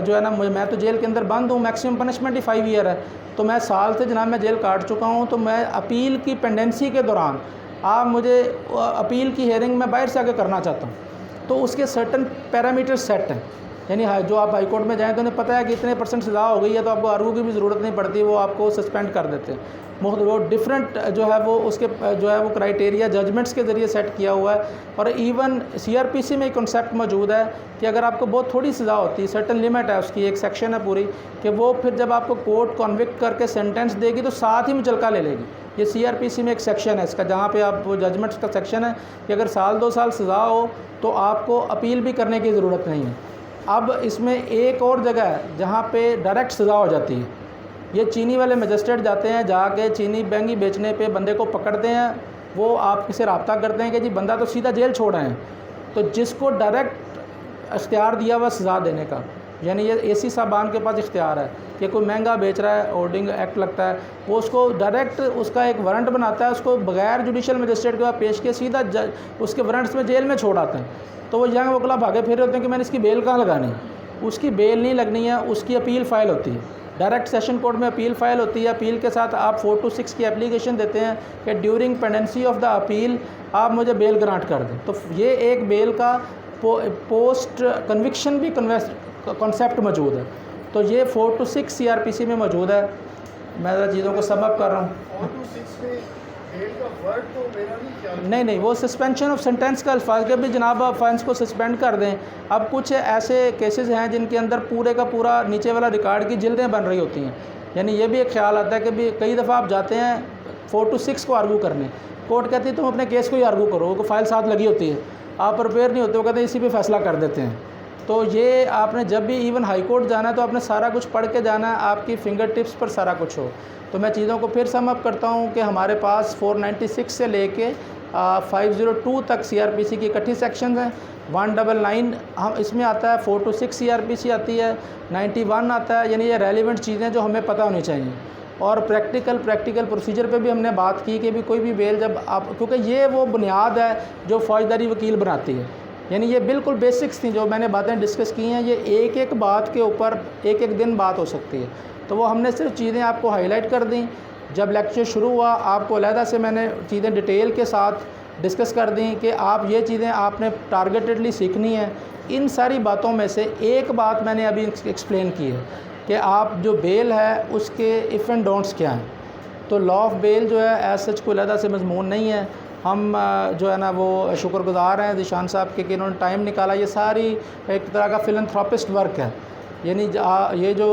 जो है ना, मैं तो जेल के अंदर बंद हूँ, मैक्सिमम पनिशमेंट ही 5 ईयर है, तो मैं साल से जनाब मैं जेल काट चुका हूँ, तो मैं अपील की पेंडेंसी के दौरान आप मुझे अपील की हेयरिंग में बाहर से आके करना चाहता हूँ। तो उसके सर्टन पैरामीटर सेट हैं, यानी जो आप हाई कोर्ट में जाएँ तो उन्हें पता है कि इतने % सज़ा हो गई है, तो आपको आर्गू की भी ज़रूरत नहीं पड़ती, वो आपको सस्पेंड कर देते हैं। वो डिफरेंट जो है वो उसके जो है वो क्राइटेरिया जजमेंट्स के ज़रिए सेट किया हुआ है। और इवन CRPC में एक कॉन्सेप्ट मौजूद है कि अगर आपको बहुत थोड़ी सज़ा होती है, सर्टन लिमिट है उसकी, एक सेक्शन है पूरी, कि वो फिर जब आपको कोर्ट कॉन्विक्ट करके सेंटेंस देगी तो साथ ही मुचलका ले लेगी। ये CRPC में एक सेक्शन है इसका, जहाँ पे आप वो जजमेंट्स का सेक्शन है कि अगर साल 2 साल सज़ा हो तो आपको अपील भी करने की ज़रूरत नहीं है। अब इसमें एक और जगह है जहाँ पे डायरेक्ट सज़ा हो जाती है। ये चीनी वाले मजिस्ट्रेट जाते हैं, जाके चीनी महंगी बेचने पे बंदे को पकड़ते हैं, वो आपसे रब्ता करते हैं कि जी बंदा तो सीधा जेल छोड़ आए हैं। तो जिसको डायरेक्ट इख्तियार दिया हुआ सज़ा देने का, यानी ये AC साहबान के पास इख्तियार है कि कोई महंगा बेच रहा है, होर्डिंग एक्ट लगता है, वो उसको डायरेक्ट उसका एक वारंट बनाता है, उसको बगैर जुडिशल मजिस्ट्रेट के पास पेश किए सीधा उसके वारंट्स में जेल में छोड़ आते हैं। तो वो यंग वकला भागे फिर होते हैं कि मैंने इसकी बेल कहाँ लगानी है, उसकी बेल नहीं लगनी है, उसकी अपील फ़ाइल होती है। डायरेक्ट सेशन कोर्ट में अपील फ़ाइल होती है, अपील के साथ आप 426 की एप्लीकेशन देते हैं कि during pendency of the appeal आप मुझे बेल ग्रांट कर दें। तो ये एक बेल का पोस्ट कन्विक्शन भी कॉन्सेप्ट मौजूद है। तो ये 426 CRPC में मौजूद है। मैं ज़रा चीज़ों को समअप कर रहा हूँ। 426 में बेल का वर्ड तो मेरा नहीं ख्याल। नहीं, वो सस्पेंशन ऑफ सेंटेंस का अल्फाज के भी जनाब ऑफेंस को सस्पेंड कर दें। अब कुछ ऐसे केसेस हैं जिनके अंदर पूरे का पूरा नीचे वाला रिकॉर्ड की जिल्दें बन रही होती हैं। यानी ये भी एक ख्याल आता है कि भी कई दफ़ा आप जाते हैं 426 को आर्गू करने, कोर्ट कहती है तुम अपने केस को ही आर्गू करो, वो फाइल साथ लगी होती है, आप प्रिपेयर नहीं होते, वो कहते हैं इसी पे फैसला कर देते हैं। तो ये आपने जब भी इवन हाई कोर्ट जाना है तो आपने सारा कुछ पढ़ के जाना है, आपकी फिंगर टिप्स पर सारा कुछ हो। तो मैं चीज़ों को फिर सम अप करता हूँ कि हमारे पास 496 से लेके 502 तक CRPC की इकट्ठी सेक्शन हैं। 199 हम इसमें आता है, 426 CRPC आती है, 91 आता है। यानी ये रेलिवेंट चीज़ें जो हमें पता होनी चाहिए। और प्रैक्टिकल प्रोसीजर पे भी हमने बात की कि भी कोई भी बेल जब आप, क्योंकि ये वो बुनियाद है जो फ़ौजदारी वकील बनाती है। यानी ये बिल्कुल बेसिक्स थी जो मैंने बातें डिस्कस की हैं, ये एक एक बात के ऊपर एक एक दिन बात हो सकती है। तो वो हमने सिर्फ चीज़ें आपको हाईलाइट कर दी। जब लेक्चर शुरू हुआ आपको अलहदा से मैंने चीज़ें डिटेल के साथ डिस्कस कर दी कि आप ये चीज़ें आपने टारगेटेडली सीखनी है। इन सारी बातों में से एक बात मैंने अभी एक्सप्लेन की है कि आप जो बेल है उसके इफ़ एंड डोंट्स क्या हैं। तो लॉ ऑफ बेल जो है एज सच कोई अलहदा से मजमून नहीं है। हम जो है ना वो शुक्रगुज़ार हैं ज़ीशान साहब के कि इन्होंने टाइम निकाला। ये सारी एक तरह का फिलंथ्रोपिस्ट वर्क है। यानी ये जो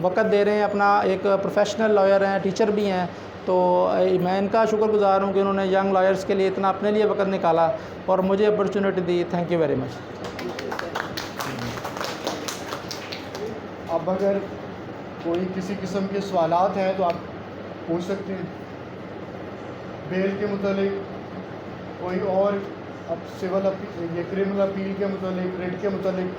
वक़्त दे रहे हैं अपना, एक प्रोफेशनल लॉयर हैं, टीचर भी हैं, तो मैं इनका शुक्रगुज़ार हूँ कि उन्होंने यंग लॉयर्स के लिए इतना अपने लिए वक़्त निकाला और मुझे opportunity the. Thank you very much. अब अगर कोई किसी किस्म के सवालात हैं तो आप पूछ सकते हैं बेल के मुतालिक, कोई और अब सिविल ये क्रिमिनल अपील के मुतालिक, रिट के मुतालिक